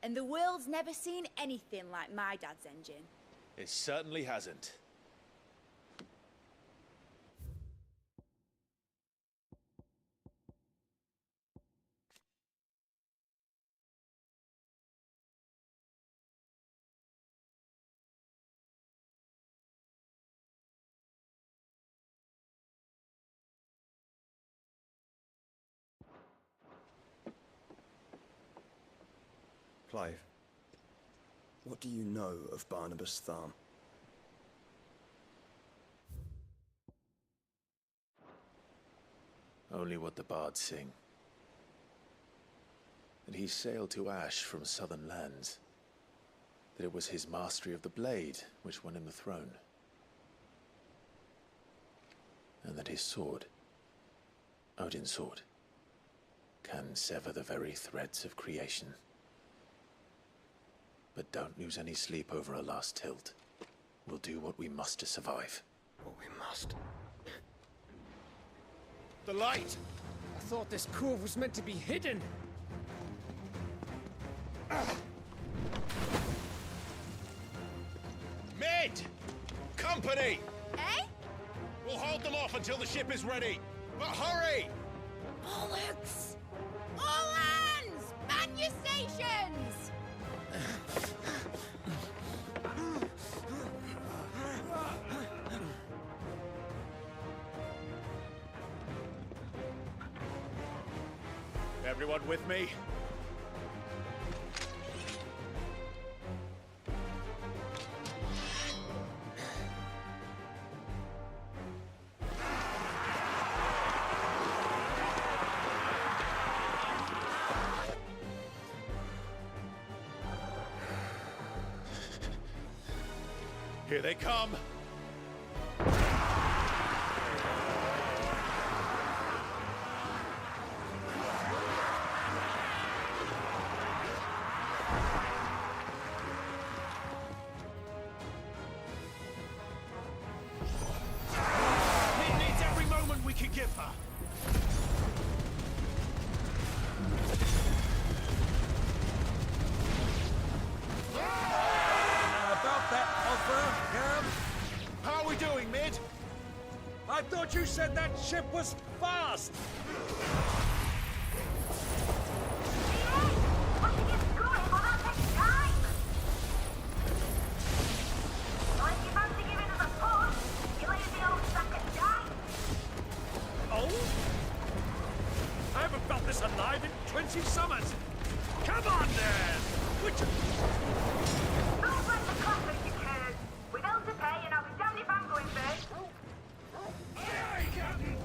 And the world's never seen anything like my dad's engine. It certainly hasn't. Clive, what do you know of Barnabas Tharm? Only what the bards sing. That he sailed to Ash from southern lands. That it was his mastery of the blade which won him the throne. And that his sword, Odin's sword, can sever the very threads of creation. But don't lose any sleep over a last tilt. We'll do what we must to survive. What we must. The light! I thought this cove was meant to be hidden. Mid! Company! Eh? We'll hold them off until the ship is ready. But hurry! Bollocks! All hands! Man your stations! Everyone with me? Here they come! It needs every moment we can give her. About that offer, Cam? How are we doing, Mid? I thought you said that ship was fast! Oh? I haven't felt this alive in 20 summers! Come on, then! Which... Don't let the clappers you cares. We've hell to pay, and I'll be damned if I'm going first. Aye, aye, Captain!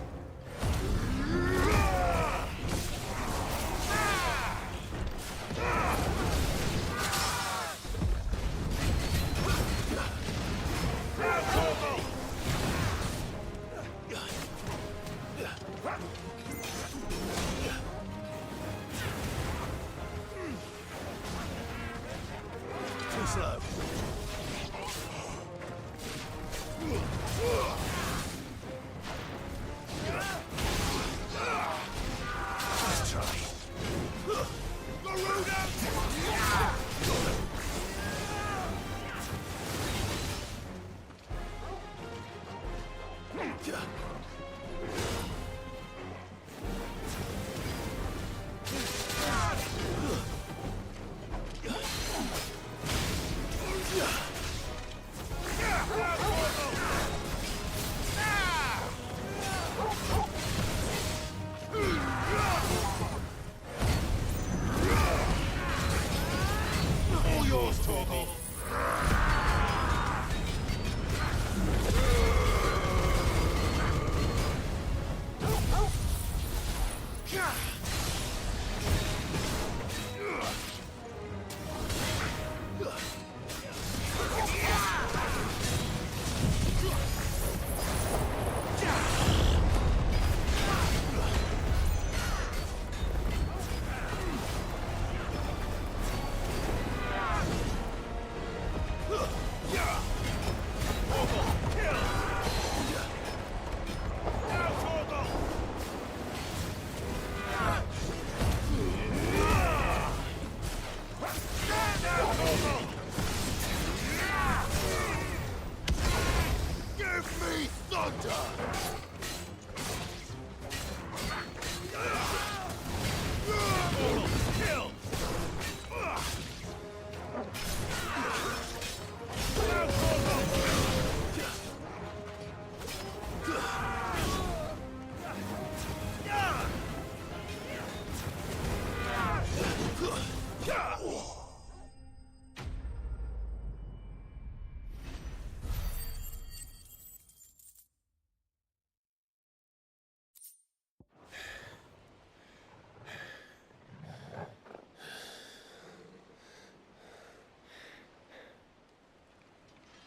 slow. Let's try. All yours, Torgal. Give me thunder! Kill!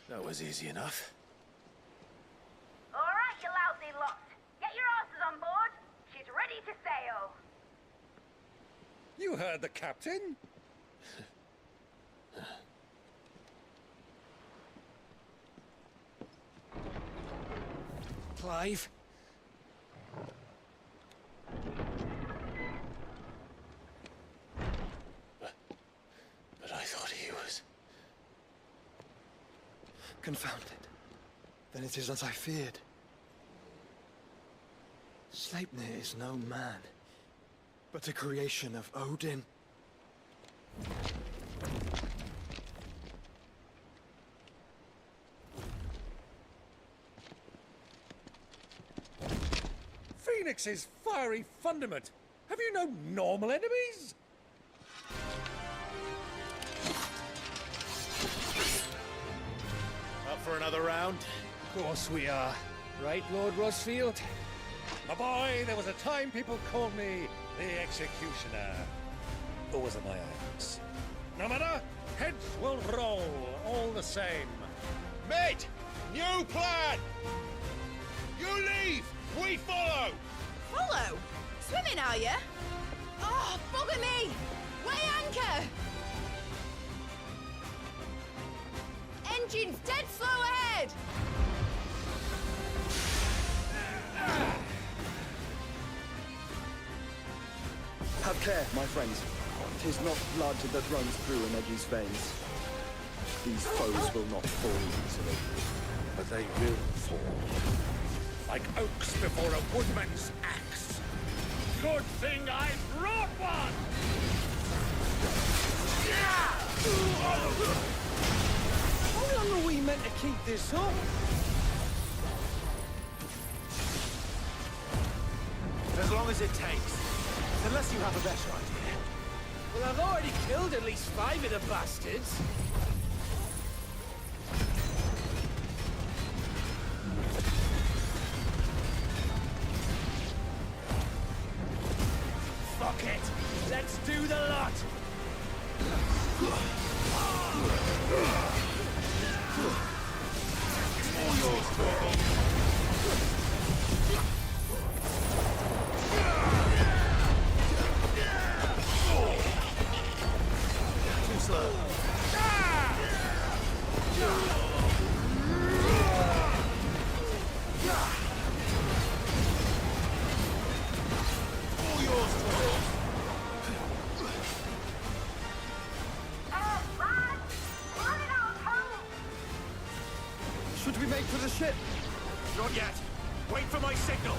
That was easy enough. All right, you lousy lot. Get your asses on board. She's ready to sail. You heard the captain. Clive? But I thought he was... Confounded. Then it is as I feared. Sleipnir is no man, but a creation of Odin. Phoenix's fiery fundament. Have you no normal enemies? Up for another round? Of course we are. Right, Lord Rosfield? My boy, there was a time people called me the Executioner. Or was it my axe? No matter, heads will roll all the same. Mate! New plan! You leave! We follow! Follow? Swimming, are you? Oh, bugger me! Weigh anchor! Engine's dead slow ahead! Have care, my friends. 'Tis not blood that runs through an Edgy's veins. These foes will not fall easily. But they will fall. Like oaks before a woodman's axe. Good thing I brought one! How long are we meant to keep this up? As long as it takes. Unless you have a better idea. Well, I've already killed at least 5 of the bastards. Fuck it! Let's do the lot! All yours, Torgal. Too slow. make for the ship! Not yet. Wait for my signal.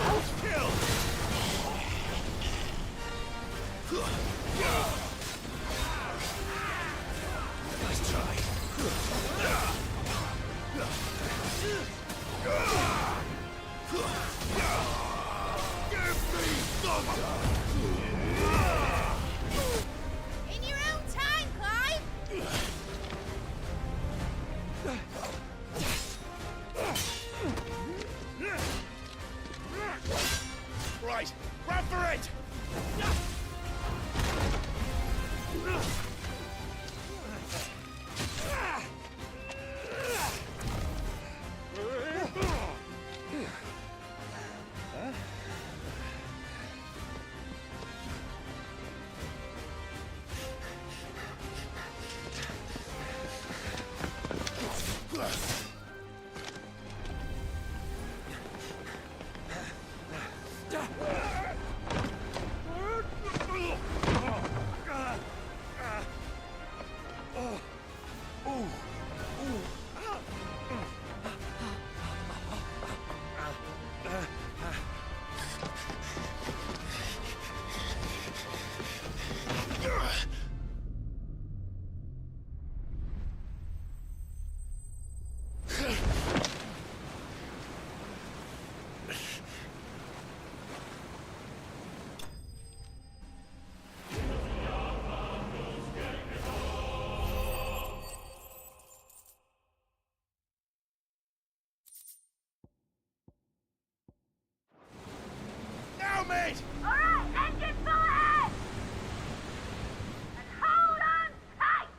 Almost killed. Nice try. Give me some. In your own time, Clive! Right, run for it! Now, mate! All right, engine full ahead! And hold on tight!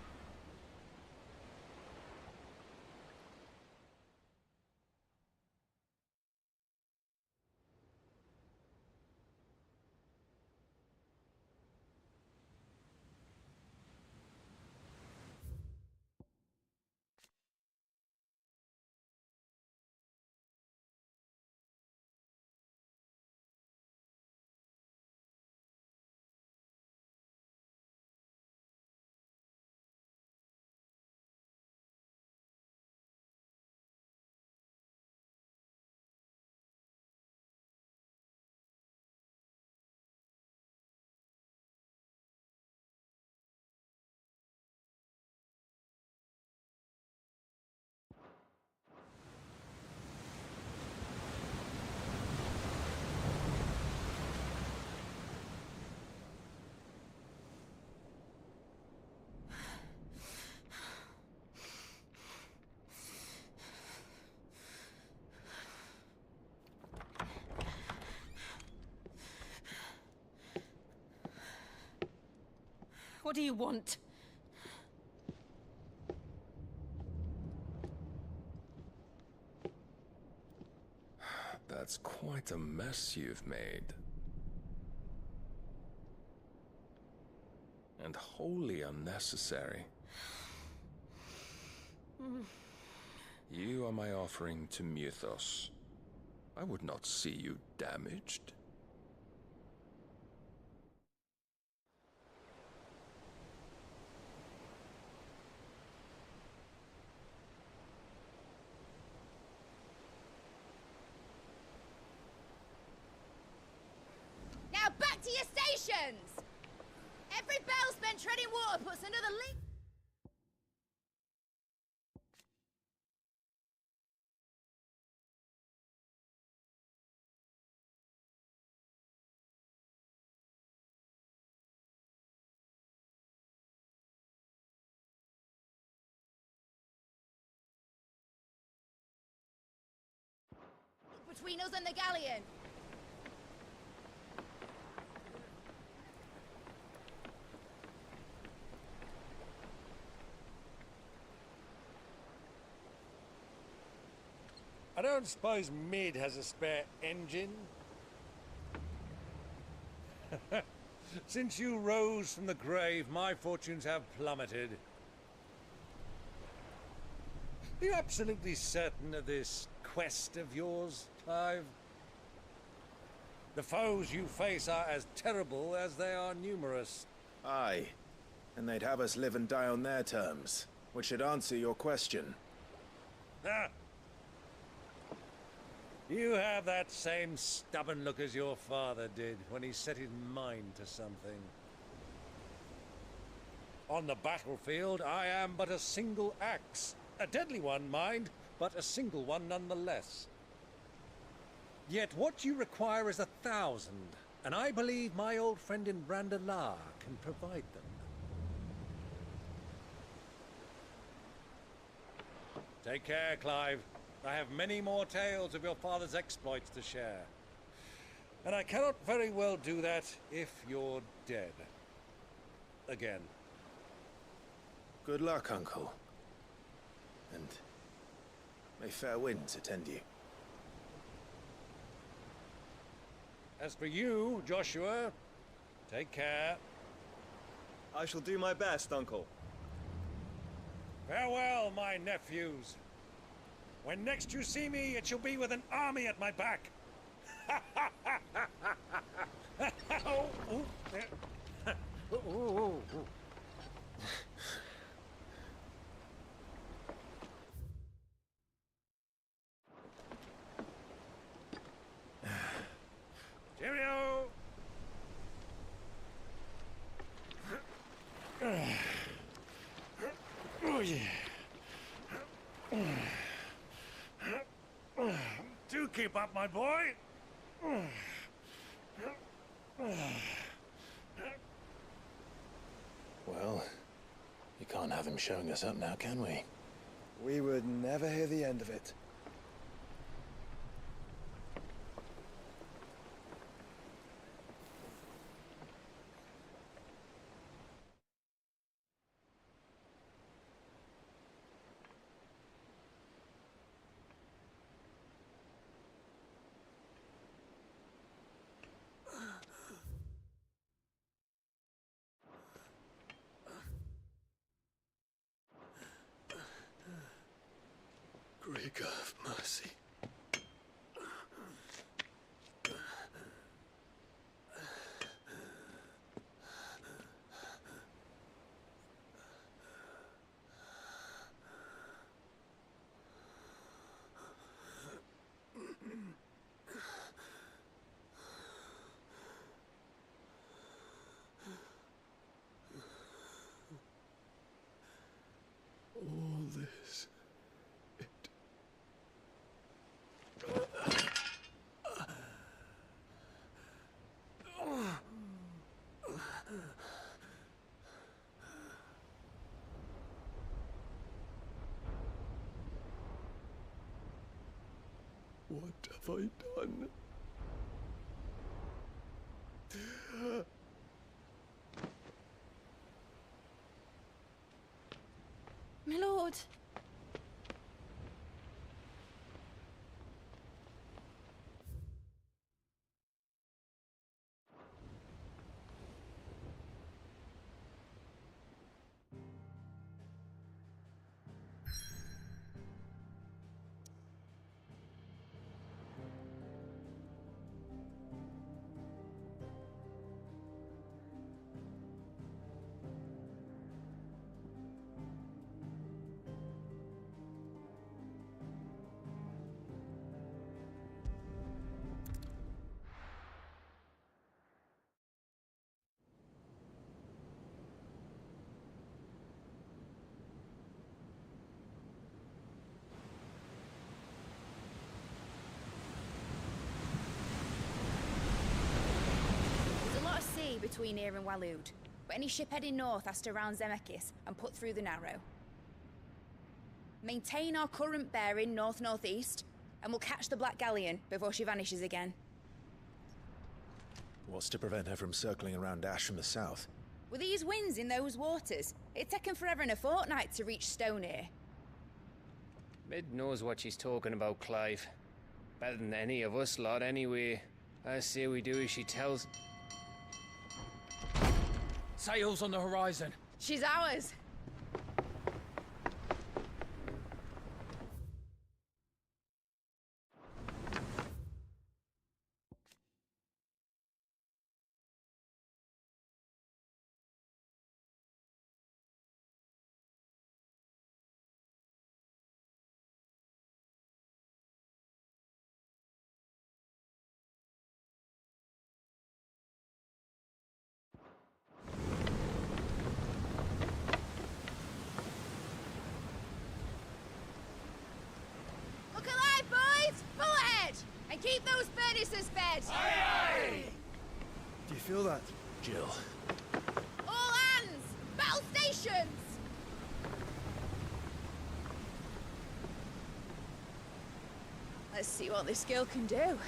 What do you want? That's quite a mess you've made. And wholly unnecessary. You are my offering to Mythos. I would not see you damaged. Now back to your stations! Every bell spent treading water puts another link. Between us and the galleon. I don't suppose Mid has a spare engine? Since you rose from the grave, my fortunes have plummeted. Are you absolutely certain of this quest of yours, Clive? The foes you face are as terrible as they are numerous. Aye. And they'd have us live and die on their terms. which should answer your question. Ah. You have that same stubborn look as your father did when he set his mind to something. On the battlefield, I am but a single axe. A deadly one, mind, but a single one nonetheless. Yet what you require is 1,000, and I believe my old friend in Brandalar can provide them. Take care, Clive. I have many more tales of your father's exploits to share. And I cannot very well do that if you're dead. Again. Good luck, Uncle. And may fair winds attend you. As for you, Joshua, take care. I shall do my best, Uncle. Farewell, my nephews. When next you see me, it shall be with an army at my back. Oh, oh, there. Oh, oh, oh. Cheerio! Oh, yeah. Do keep up, my boy. Well, you can't have him showing us up now, can we? We would never hear the end of it. Great God of mercy. All this. What have I done? My lord. Between here and Waloed, but any ship heading north has to round Zemeckis and put through the Narrow. Maintain our current bearing north-northeast, and we'll catch the Black Galleon before she vanishes again. What's to prevent her from circling around Ash from the south? With these winds in those waters, it's taken forever and a fortnight to reach Stonehere. Mid knows what she's talking about, Clive. Better than any of us lot, anyway. I say we do as she tells. Sails on the horizon. She's ours. Keep those furnaces fed! Do you feel that? Jill. All hands! Battle stations! Let's see what this girl can do.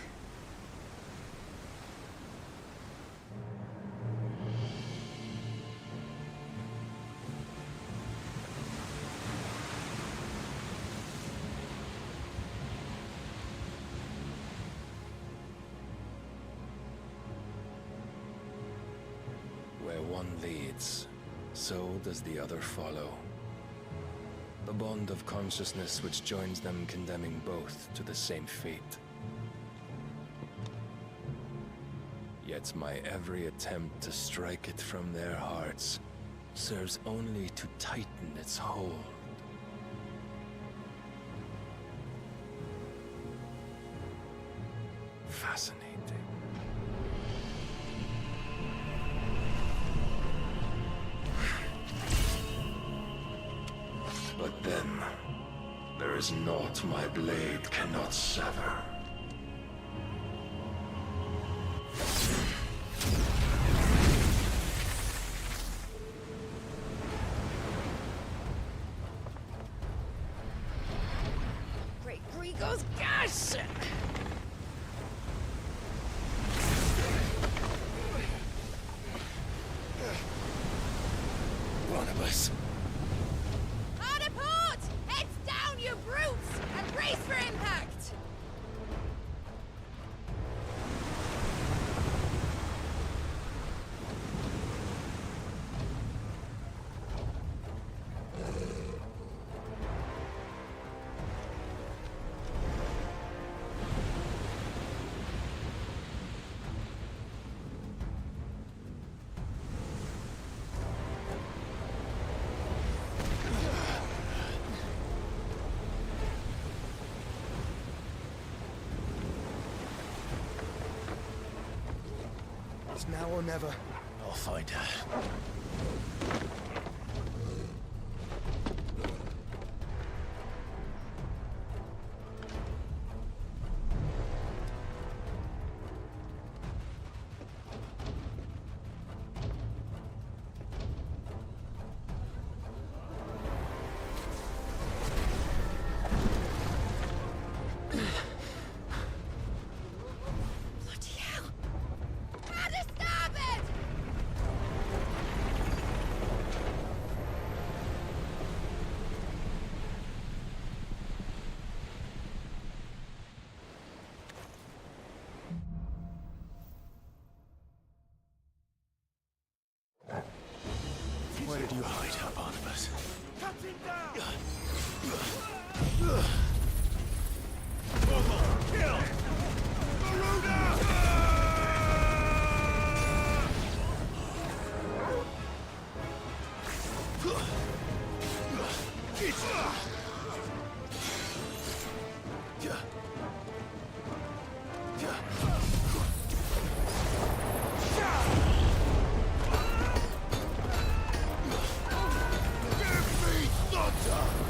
Where one leads, so does the other follow. The bond of consciousness which joins them condemning both to the same fate. Yet my every attempt to strike it from their hearts serves only to tighten its hold. Fascinating. But then, there is naught my blade cannot sever. Great Grigos, gosh! Barnabas. Harder port! Heads down, you brutes! And brace for impact! It's now or never. I'll find her. Bloody hell! Harder starboard! Where did you hide her, Barnabas? Cut him down! Kill! Give me thunder!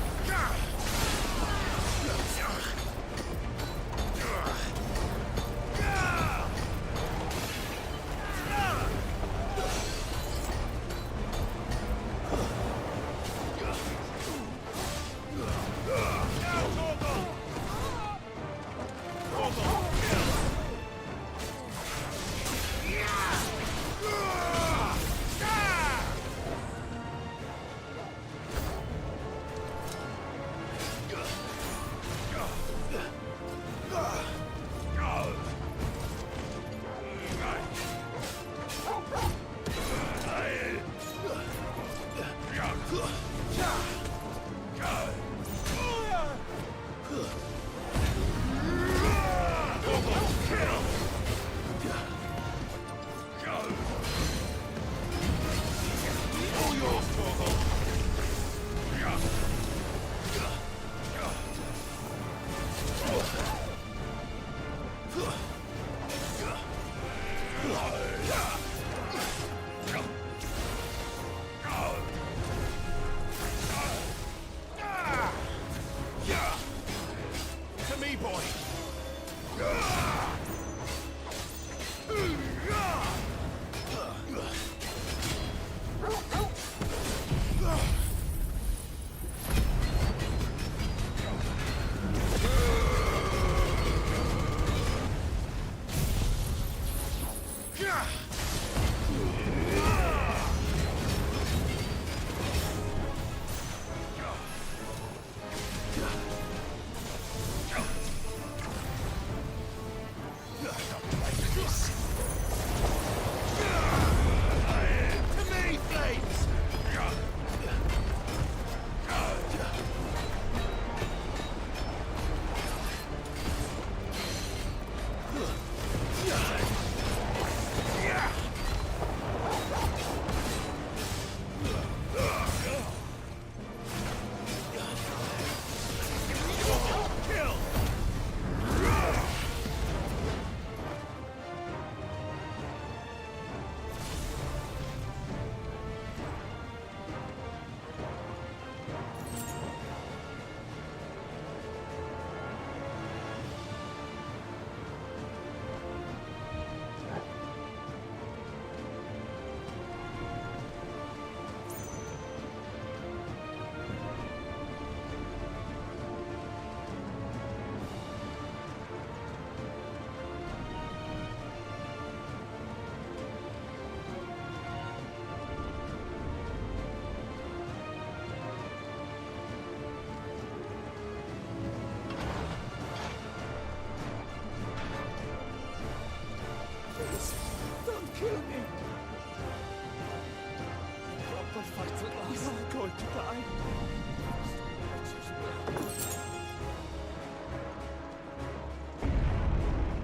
fight at last. You're all going to die.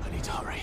I need to hurry.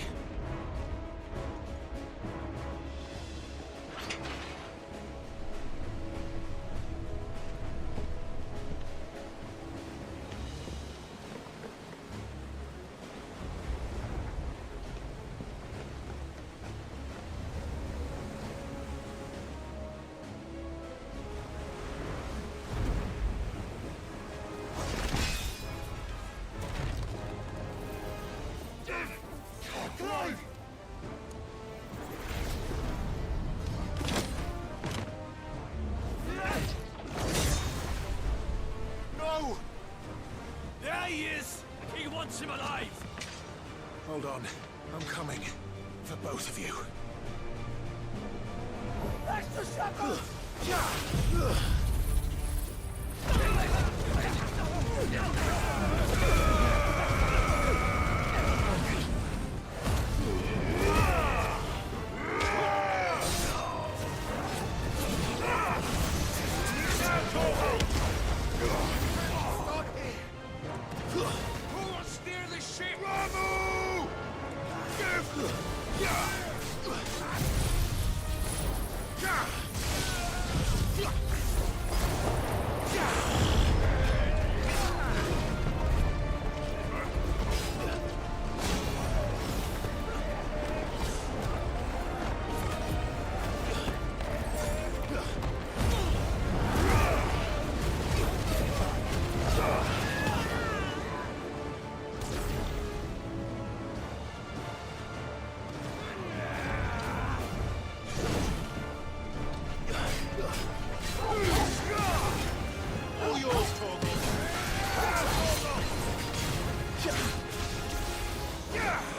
No! There he is! He wants him alive! Hold on. I'm coming. For both of you. Extra shackles! Who will steer the ship? All yours, Torgal. All yours, Torgal.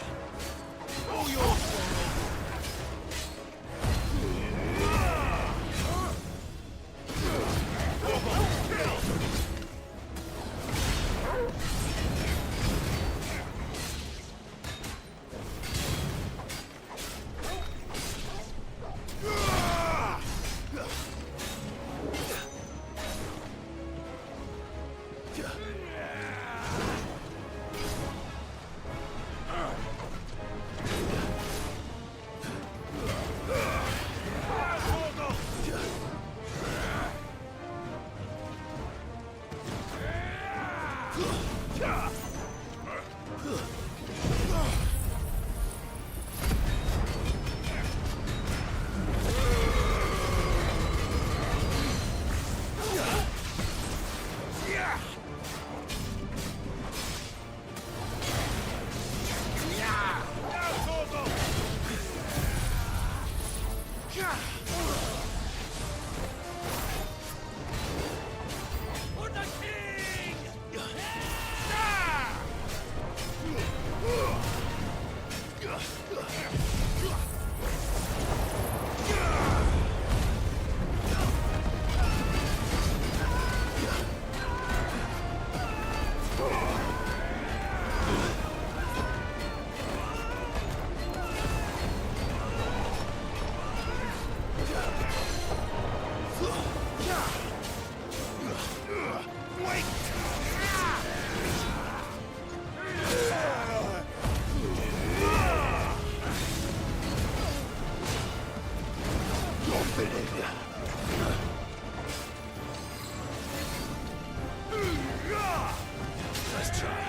Let's try.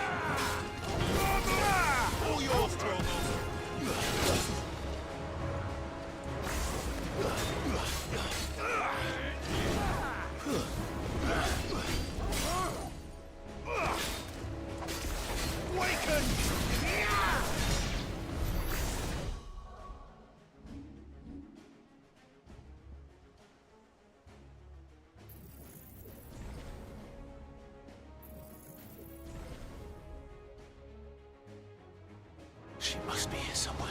All yours, Awaken! She must be here somewhere.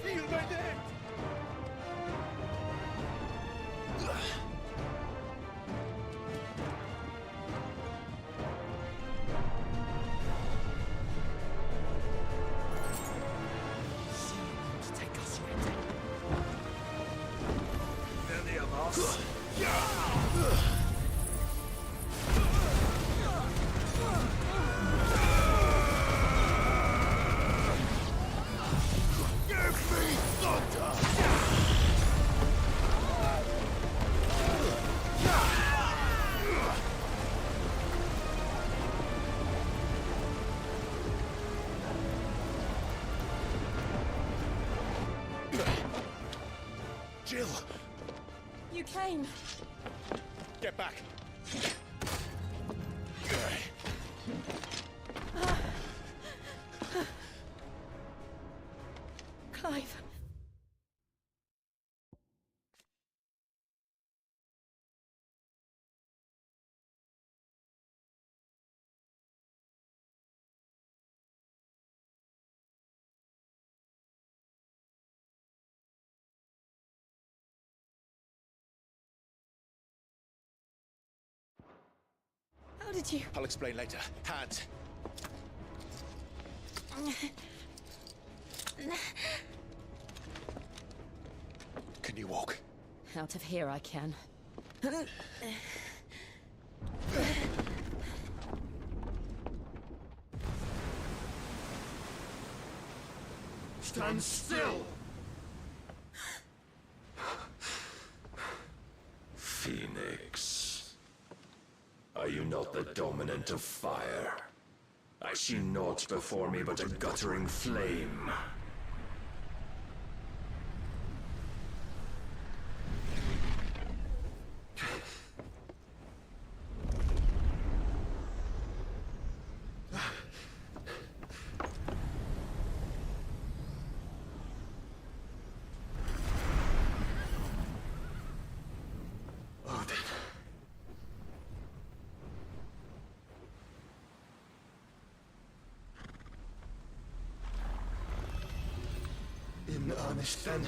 Feel my neck! Take us yet. Many of us. Give me thunder! Jill! You came. Get back! Clive. How did you... I'll explain later. Hands! Can you walk? Out of here I can. Stand still! Phoenix. Are you not the dominant of fire? I see naught before me but a guttering flame. In earnest, then.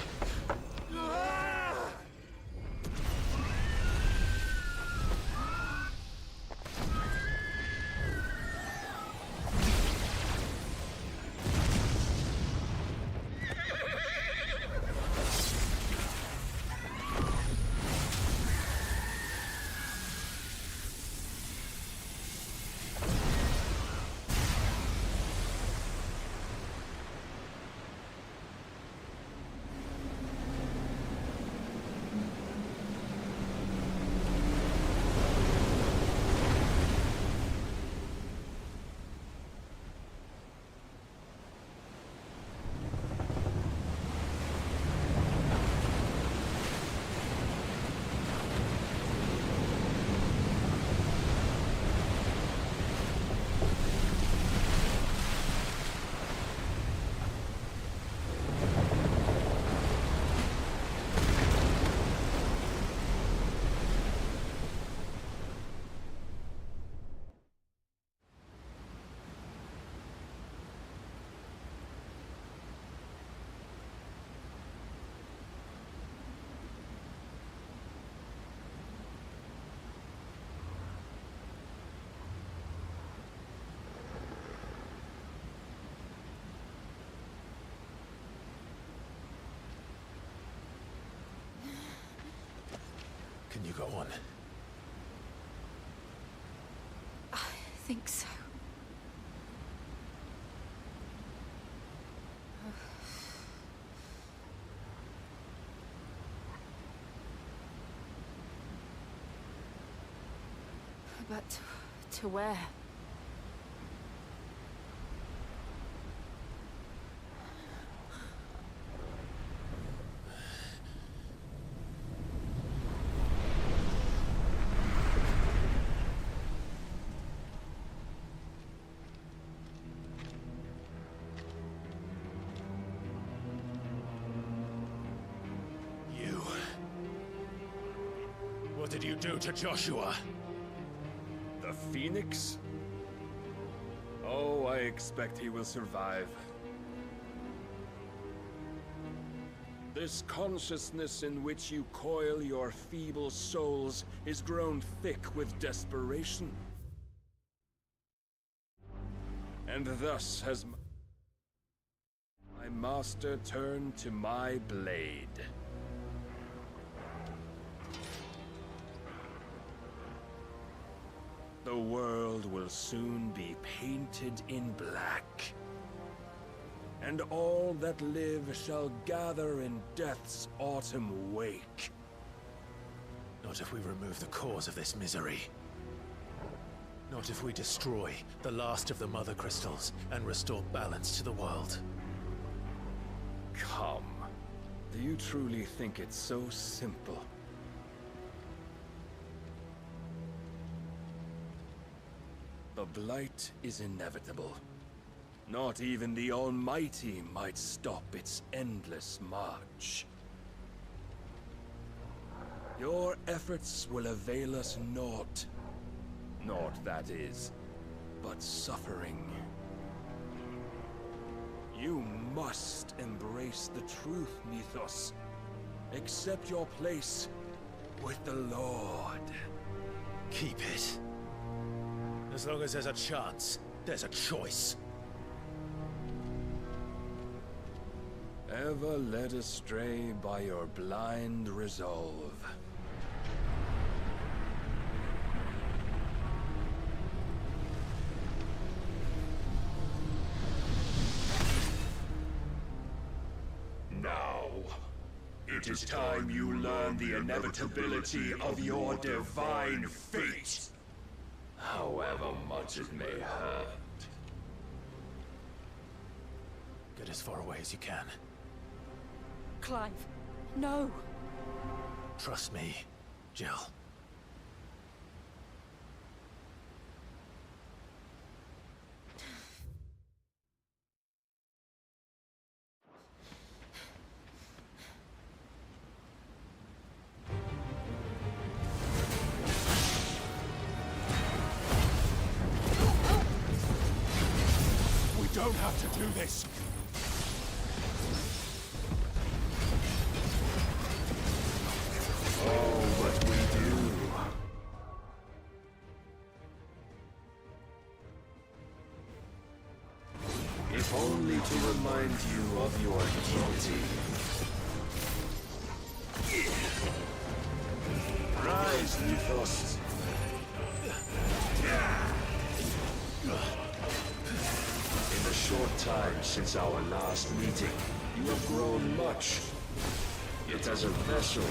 Can you go on? I think so. But to where? What did you do to Joshua? The Phoenix? Oh, I expect he will survive. This consciousness in which you coil your feeble souls is grown thick with desperation. And thus has my master turned to my blade. The world will soon be painted in black. And all that live shall gather in death's autumn wake. Not if we remove the cause of this misery. Not if we destroy the last of the Mother Crystals and restore balance to the world. Come. Do you truly think it's so simple? The Blight is inevitable. Not even the Almighty might stop its endless march. Your efforts will avail us naught. Naught, that is, but suffering. You must embrace the truth, Mythos. Accept your place with the Lord. Keep it. As long as there's a chance, there's a choice. Ever led astray by your blind resolve. Now, it is time you learn the inevitability of your divine fate. However much it may hurt. Get as far away as you can. Clive, no. Trust me, Jill. We don't have to do this. Oh, but we do. If only to remind you of your duty. Rise, Mythos. In the short time since our last meeting, you have grown much. Yet as a vessel,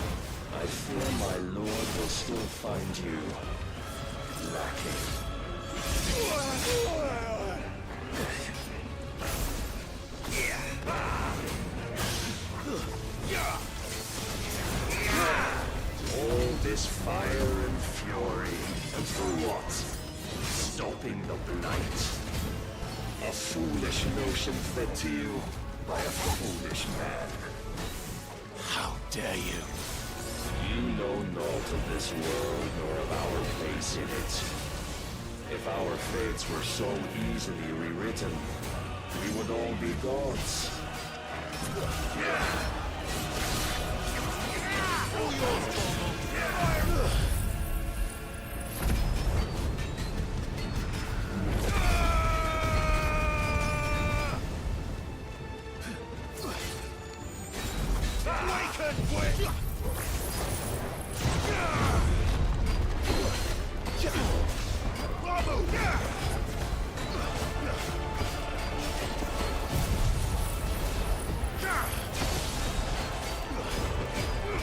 I fear my lord will still find you lacking. All this fire and fury, and for what? Stopping the Blight. A foolish notion fed to you by a foolish man. How dare you? You know naught of this world nor of our place in it. If our fates were so easily rewritten, we would all be gods.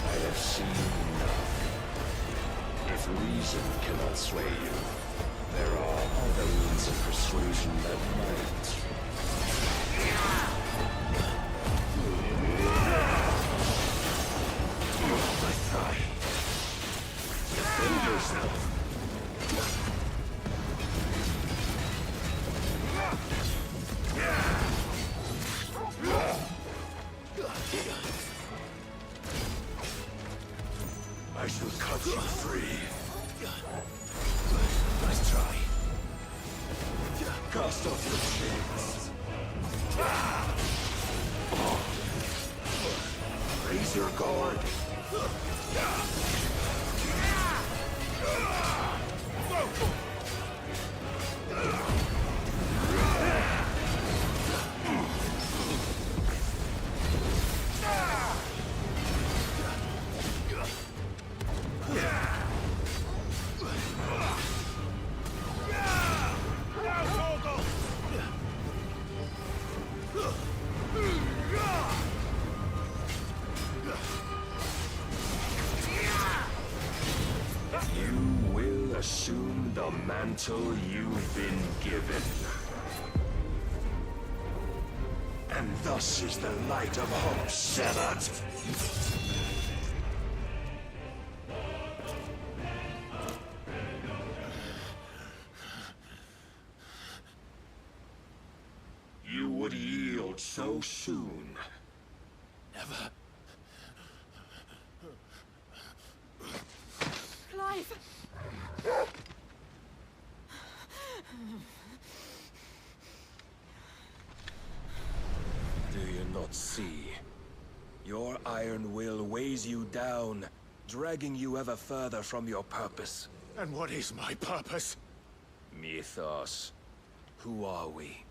I have seen enough. If reason cannot sway you, there are other means of persuasion that might. My thigh. Defend yourself. I shall cut you free. lesser god. You will assume the mantle you've been given. And thus is the light of hope severed. You would yield so soon. Never. Clive! Do you not see? Your iron will weighs you down, dragging you ever further from your purpose. And what is my purpose? Mythos. Who are we?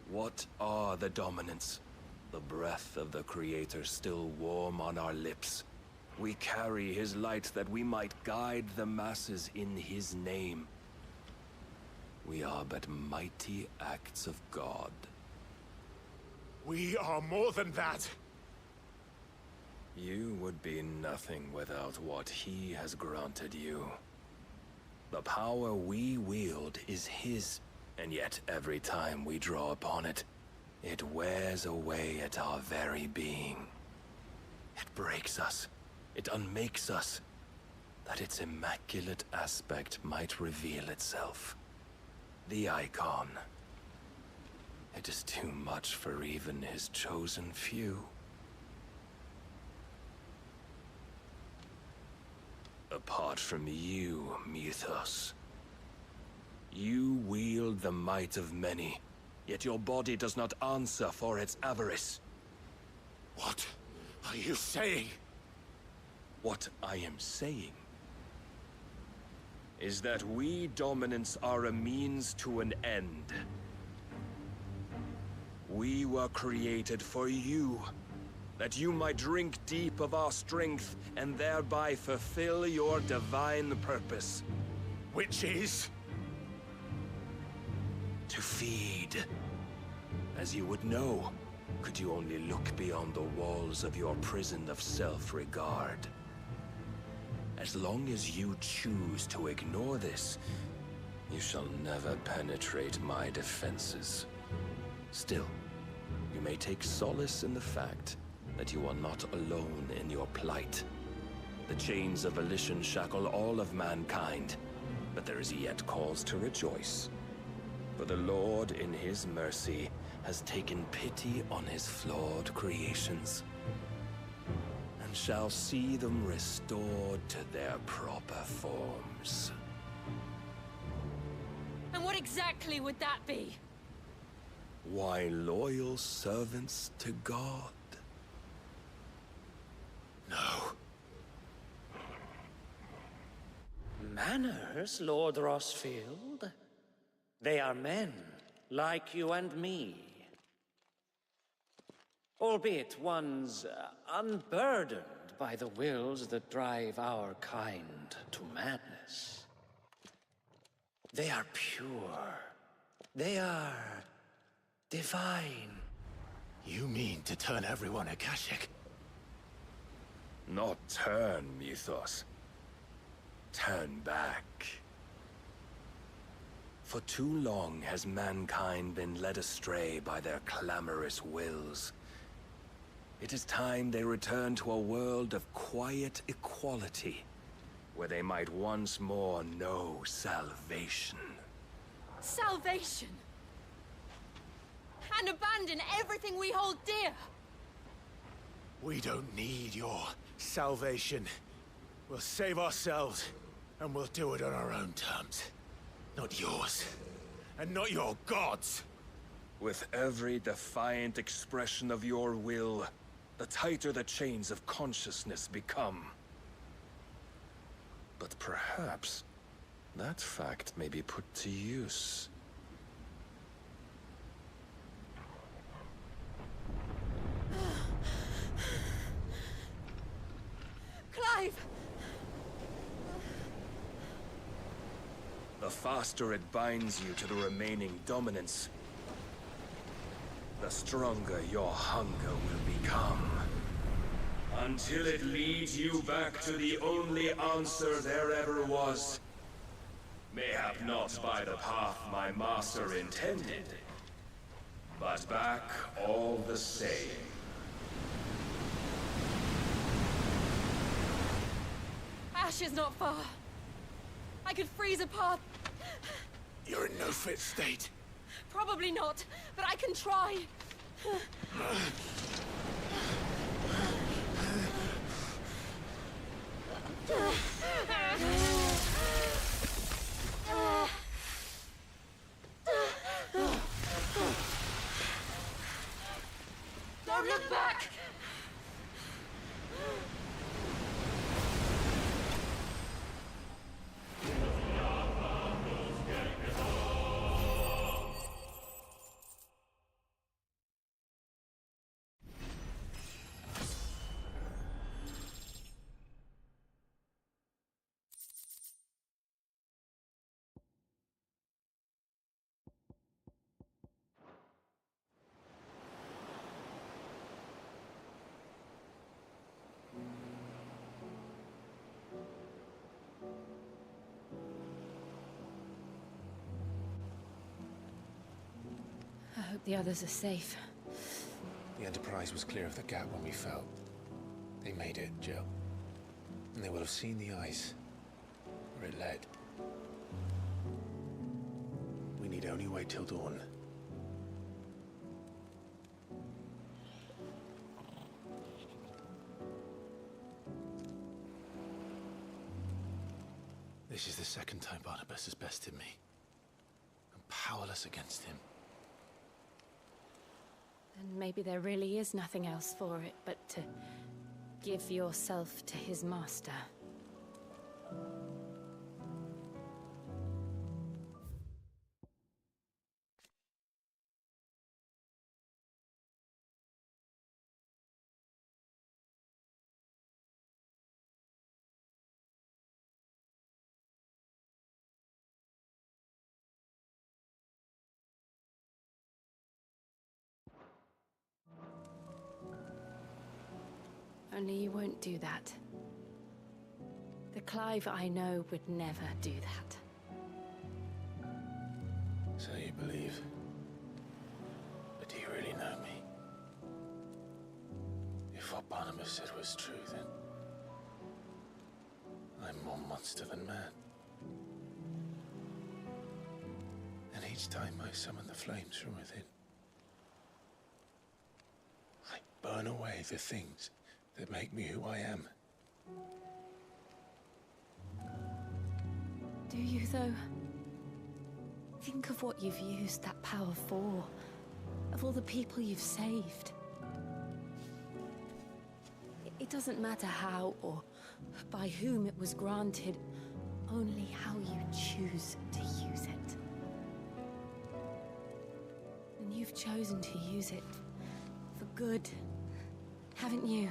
What are the dominants? The breath of the Creator still warm on our lips. We carry his light that we might guide the masses in his name. We are but mighty acts of God. We are more than that. You would be nothing without what he has granted you. The power we wield is his, and yet every time we draw upon it, it wears away at our very being. It breaks us. It unmakes us, that its immaculate aspect might reveal itself. The icon. It is too much for even his chosen few. Apart from you, Mythos, you wield the might of many, yet your body does not answer for its avarice. What are you saying? What I am saying is that we dominants are a means to an end. We were created for you, that you might drink deep of our strength and thereby fulfill your divine purpose. Which is? To feed. As you would know, could you only look beyond the walls of your prison of self-regard. As long as you choose to ignore this, you shall never penetrate my defenses. Still, you may take solace in the fact that you are not alone in your plight. The chains of volition shackle all of mankind, but there is yet cause to rejoice. For the Lord, in his mercy, has taken pity on his flawed creations, and shall see them restored to their proper forms. And what exactly would that be? Why, loyal servants to God. No. Manners, Lord Rossfield? They are men, like you and me. Albeit ones unburdened by the wills that drive our kind to madness. They are pure. They are divine. You mean to turn everyone Akashic? Not turn, Mythos. Turn back. For too long has mankind been led astray by their clamorous wills. It is time they return to a world of quiet equality, where they might once more know salvation. Salvation? And abandon everything we hold dear? We don't need your salvation. We'll save ourselves, and we'll do it on our own terms. Not yours, and not your gods. With every defiant expression of your will, the tighter the chains of consciousness become. But perhaps that fact may be put to use. Clive! The faster it binds you to the remaining dominance, the stronger your hunger will become. Until it leads you back to the only answer there ever was. Mayhap not by the path my master intended, but back all the same. Ash is not far. I could freeze a path. You're in no fit state. Probably not, but I can try. Don't look back! I hope the others are safe. The Enterprise was clear of the gap when we fell. They made it, Jill. And they will have seen the ice, where it led. We need only wait till dawn. This is the second time Barnabas has bested me. I'm powerless against him. And maybe there really is nothing else for it but to give yourself to his master. Only you won't do that. The Clive I know would never do that. So you believe? But do you really know me? If what Barnabas said was true, then I'm more monster than man. And each time I summon the flames from within, I burn away the things that make me who I am. Do you, though? Think of what you've used that power for. Of all the people you've saved. It doesn't matter how or by whom it was granted, only how you choose to use it. And you've chosen to use it for good, haven't you?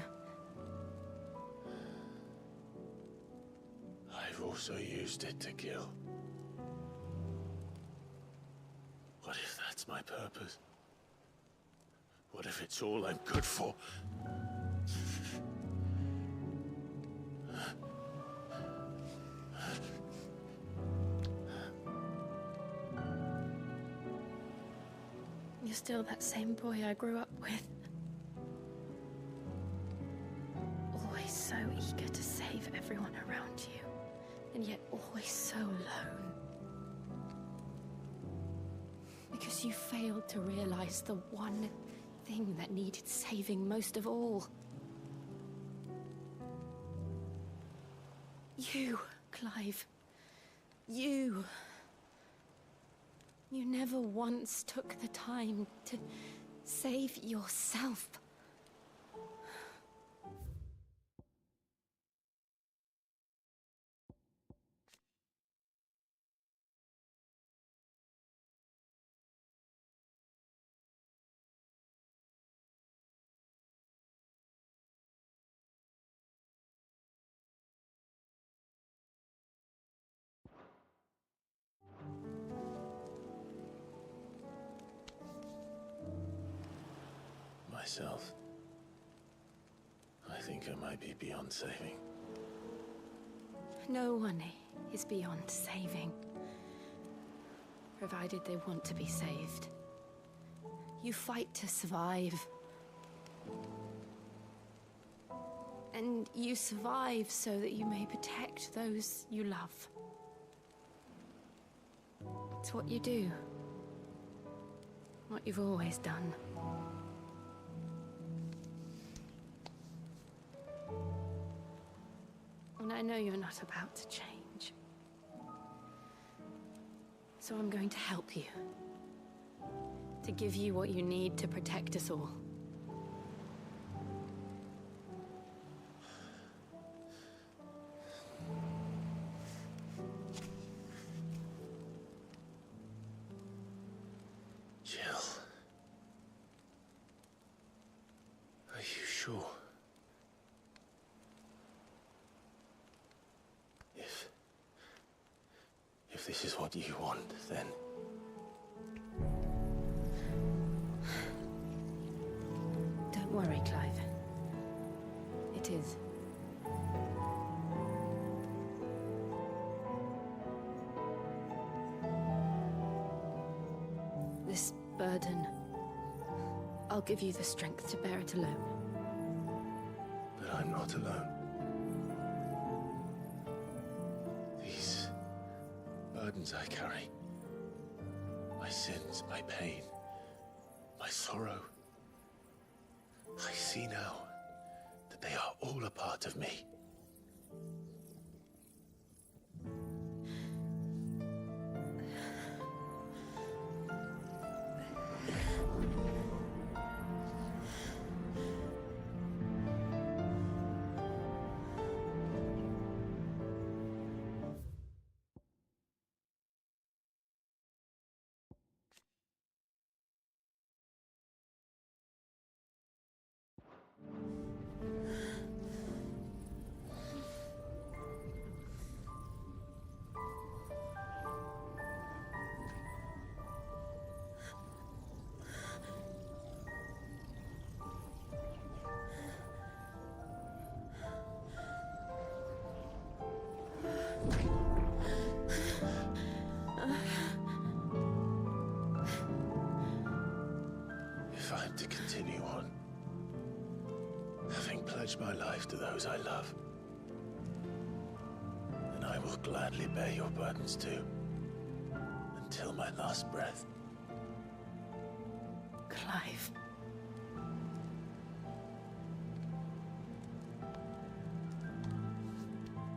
I've also used it to kill. What if that's my purpose? What if it's all I'm good for? You're still that same boy I grew up with. Always so eager to save everyone around you, and yet always so alone. Because you failed to realize the one thing that needed saving most of all. You, Clive. You. You never once took the time to save yourself. myself. I think I might be beyond saving. No one is beyond saving, provided they want to be saved. You fight to survive. And you survive so that you may protect those you love. It's what you do. What you've always done. And I know you're not about to change. So I'm going to help you. To give you what you need to protect us all. Jill. Are you sure? If this is what you want, then... Don't worry, Clive. It is. This burden, I'll give you the strength to bear it alone. But I'm not alone. These burdens I carry, my sins, my pain, my sorrow, I see now that they are all a part of me. If I'm to continue on, having pledged my life to those I love, then I will gladly bear your burdens too, until my last breath. Clive.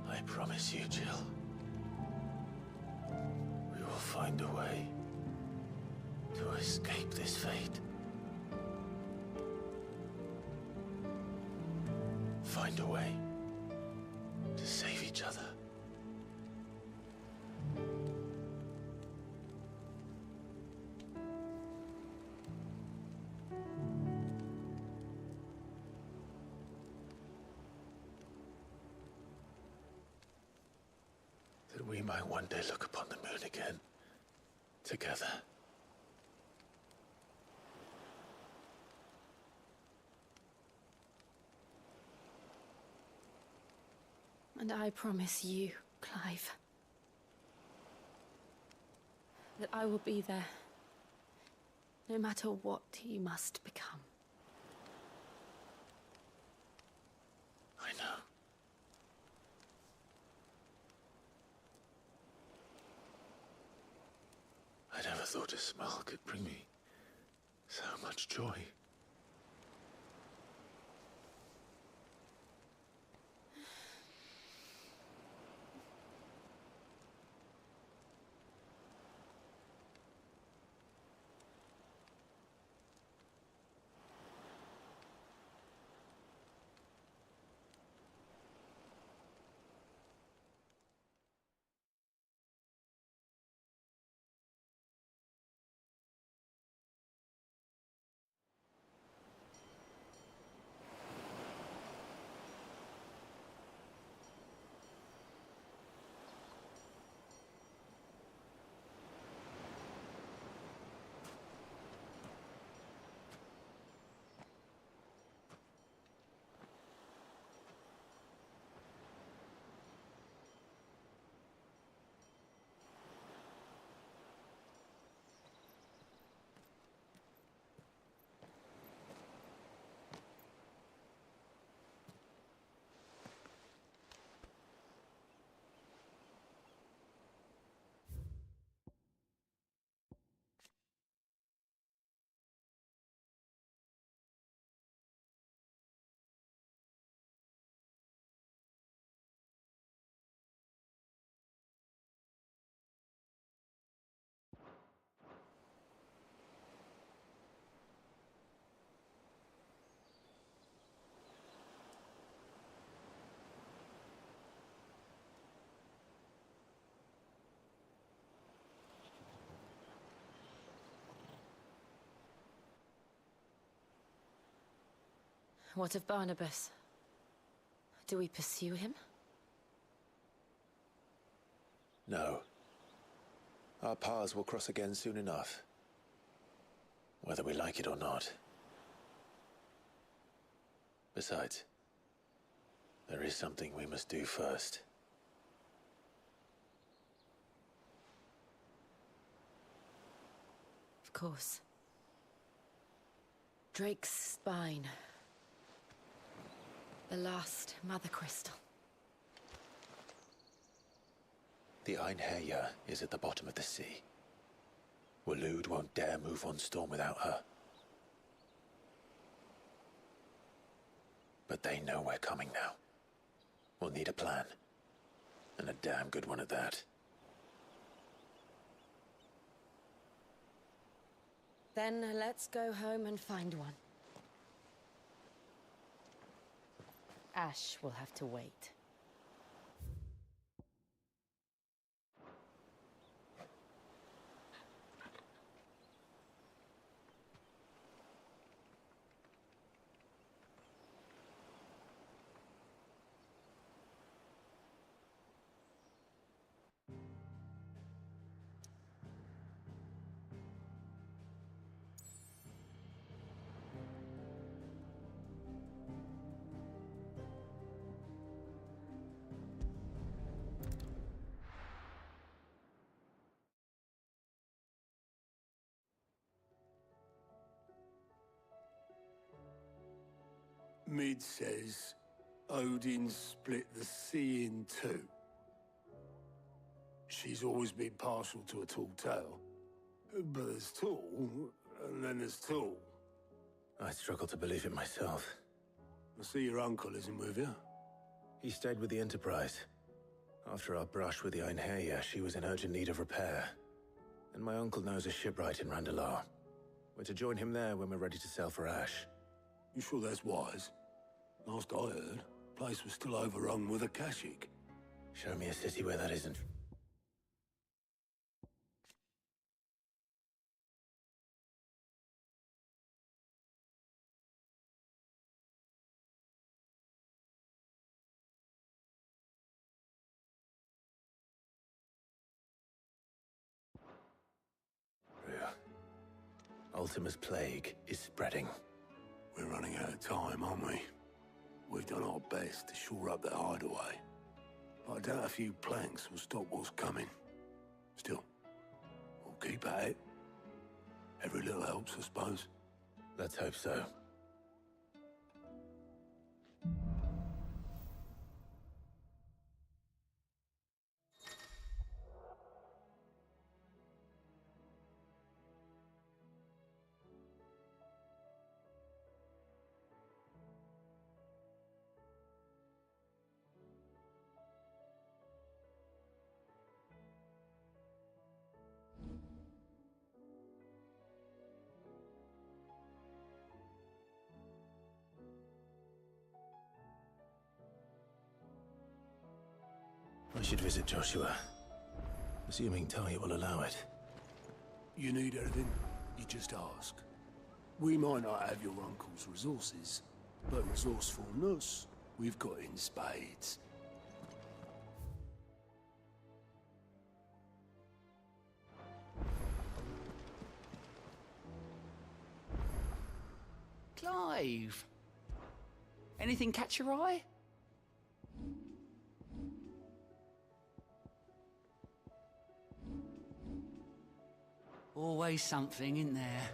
I promise you, Jill, we will find a way to escape this fate. Find a way to save each other. That we might one day look upon the moon again, together. And I promise you, Clive, that I will be there, no matter what you must become. I know. I never thought a smile could bring me so much joy. What of Barnabas? Do we pursue him? No. Our paths will cross again soon enough. Whether we like it or not. Besides, there is something we must do first. Of course. Drake's spine. The last Mother Crystal. The Einherjar is at the bottom of the sea. Waloed won't dare move on Storm without her. But they know we're coming now. We'll need a plan. And a damn good one at that. Then let's go home and find one. Ash will have to wait. Mid says Odin split the sea in two. She's always been partial to a tall tale. But there's tall, and then there's tall. I struggle to believe it myself. I see your uncle isn't with you. He stayed with the Enterprise. After our brush with the Einherjar, she was in urgent need of repair. And my uncle knows a shipwright in Randalar. We're to join him there when we're ready to sail for Ash. You sure that's wise? Last I heard, the place was still overrun with Akashic. Show me a city where that isn't. Ultima's plague is spreading. We're running out of time, aren't we? We've done our best to shore up that hideaway. But I doubt a few planks will stop what's coming. Still, we'll keep at it. Every little helps, I suppose. Let's hope so. I should visit Joshua. Assuming Talia will allow it. You need anything, you just ask. We might not have your uncle's resources, but resourcefulness, we've got in spades. Clive! Anything catch your eye? Always something, isn't there?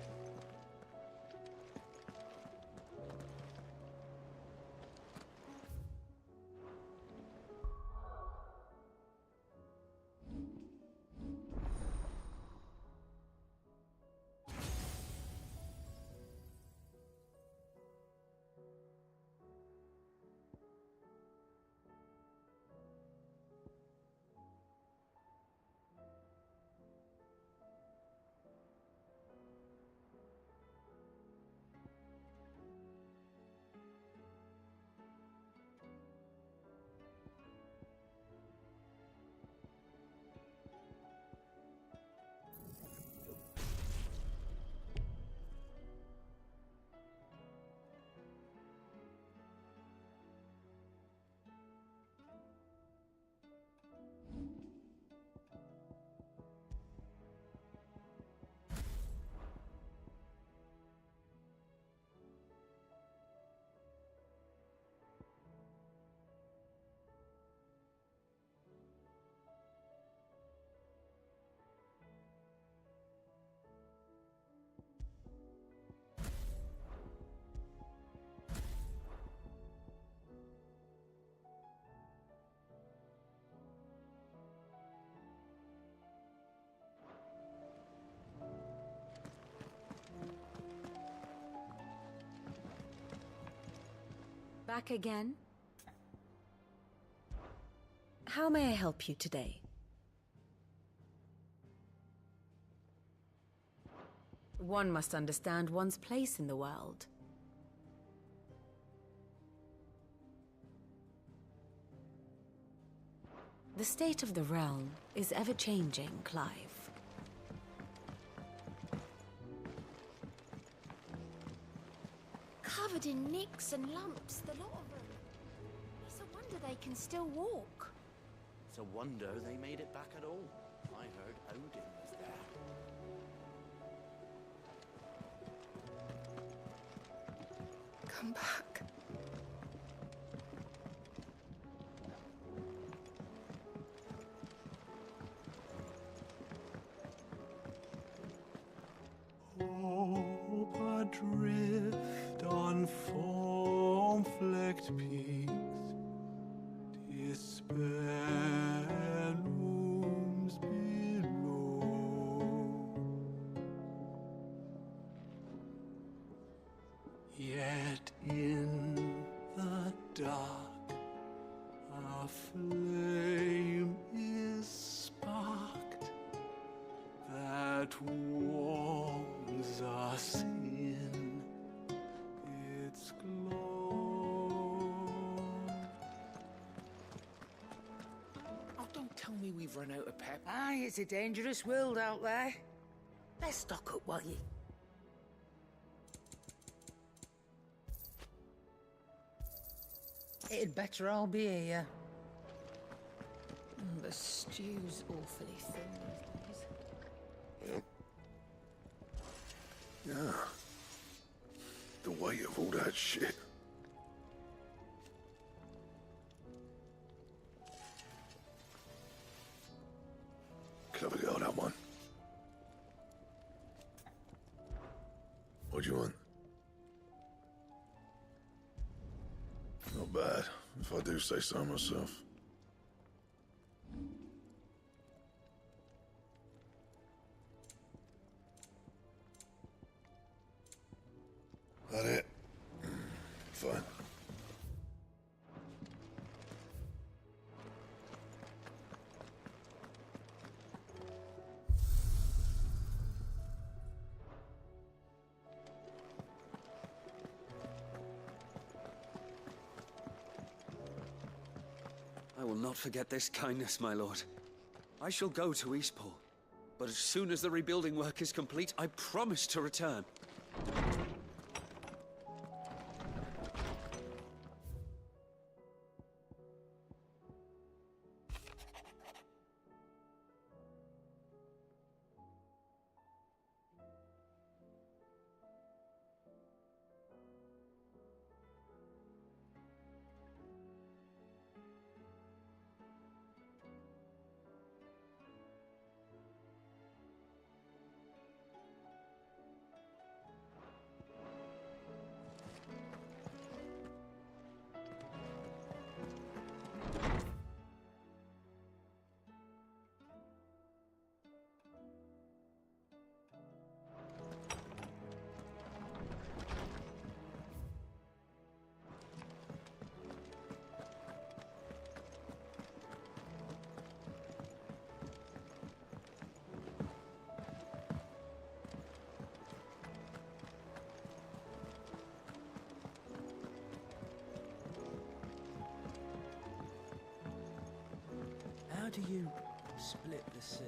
Back again? How may I help you today? One must understand one's place in the world. The state of the realm is ever-changing, Clive. Covered in nicks and lumps, the lot of them. It's a wonder they can still walk. It's a wonder they made it back at all. I heard Odin was there. Come back. Hope adrift on foam-flecked peaks, despair looms below. Yet in the dark, a flame is sparked that warms us in its glow. Oh, don't tell me we've run out of pep. Aye, it's a dangerous world out there. Let's stock up while you... It'd better all be here. The stew's awfully thin these days. Yeah. The weight of all that shit. Clever girl, that one. What do you want? Not bad, if I do say so myself. That it? Fine. I will not forget this kindness, my lord. I shall go to Eastport, but as soon as the rebuilding work is complete, I promise to return. How do you split the sea?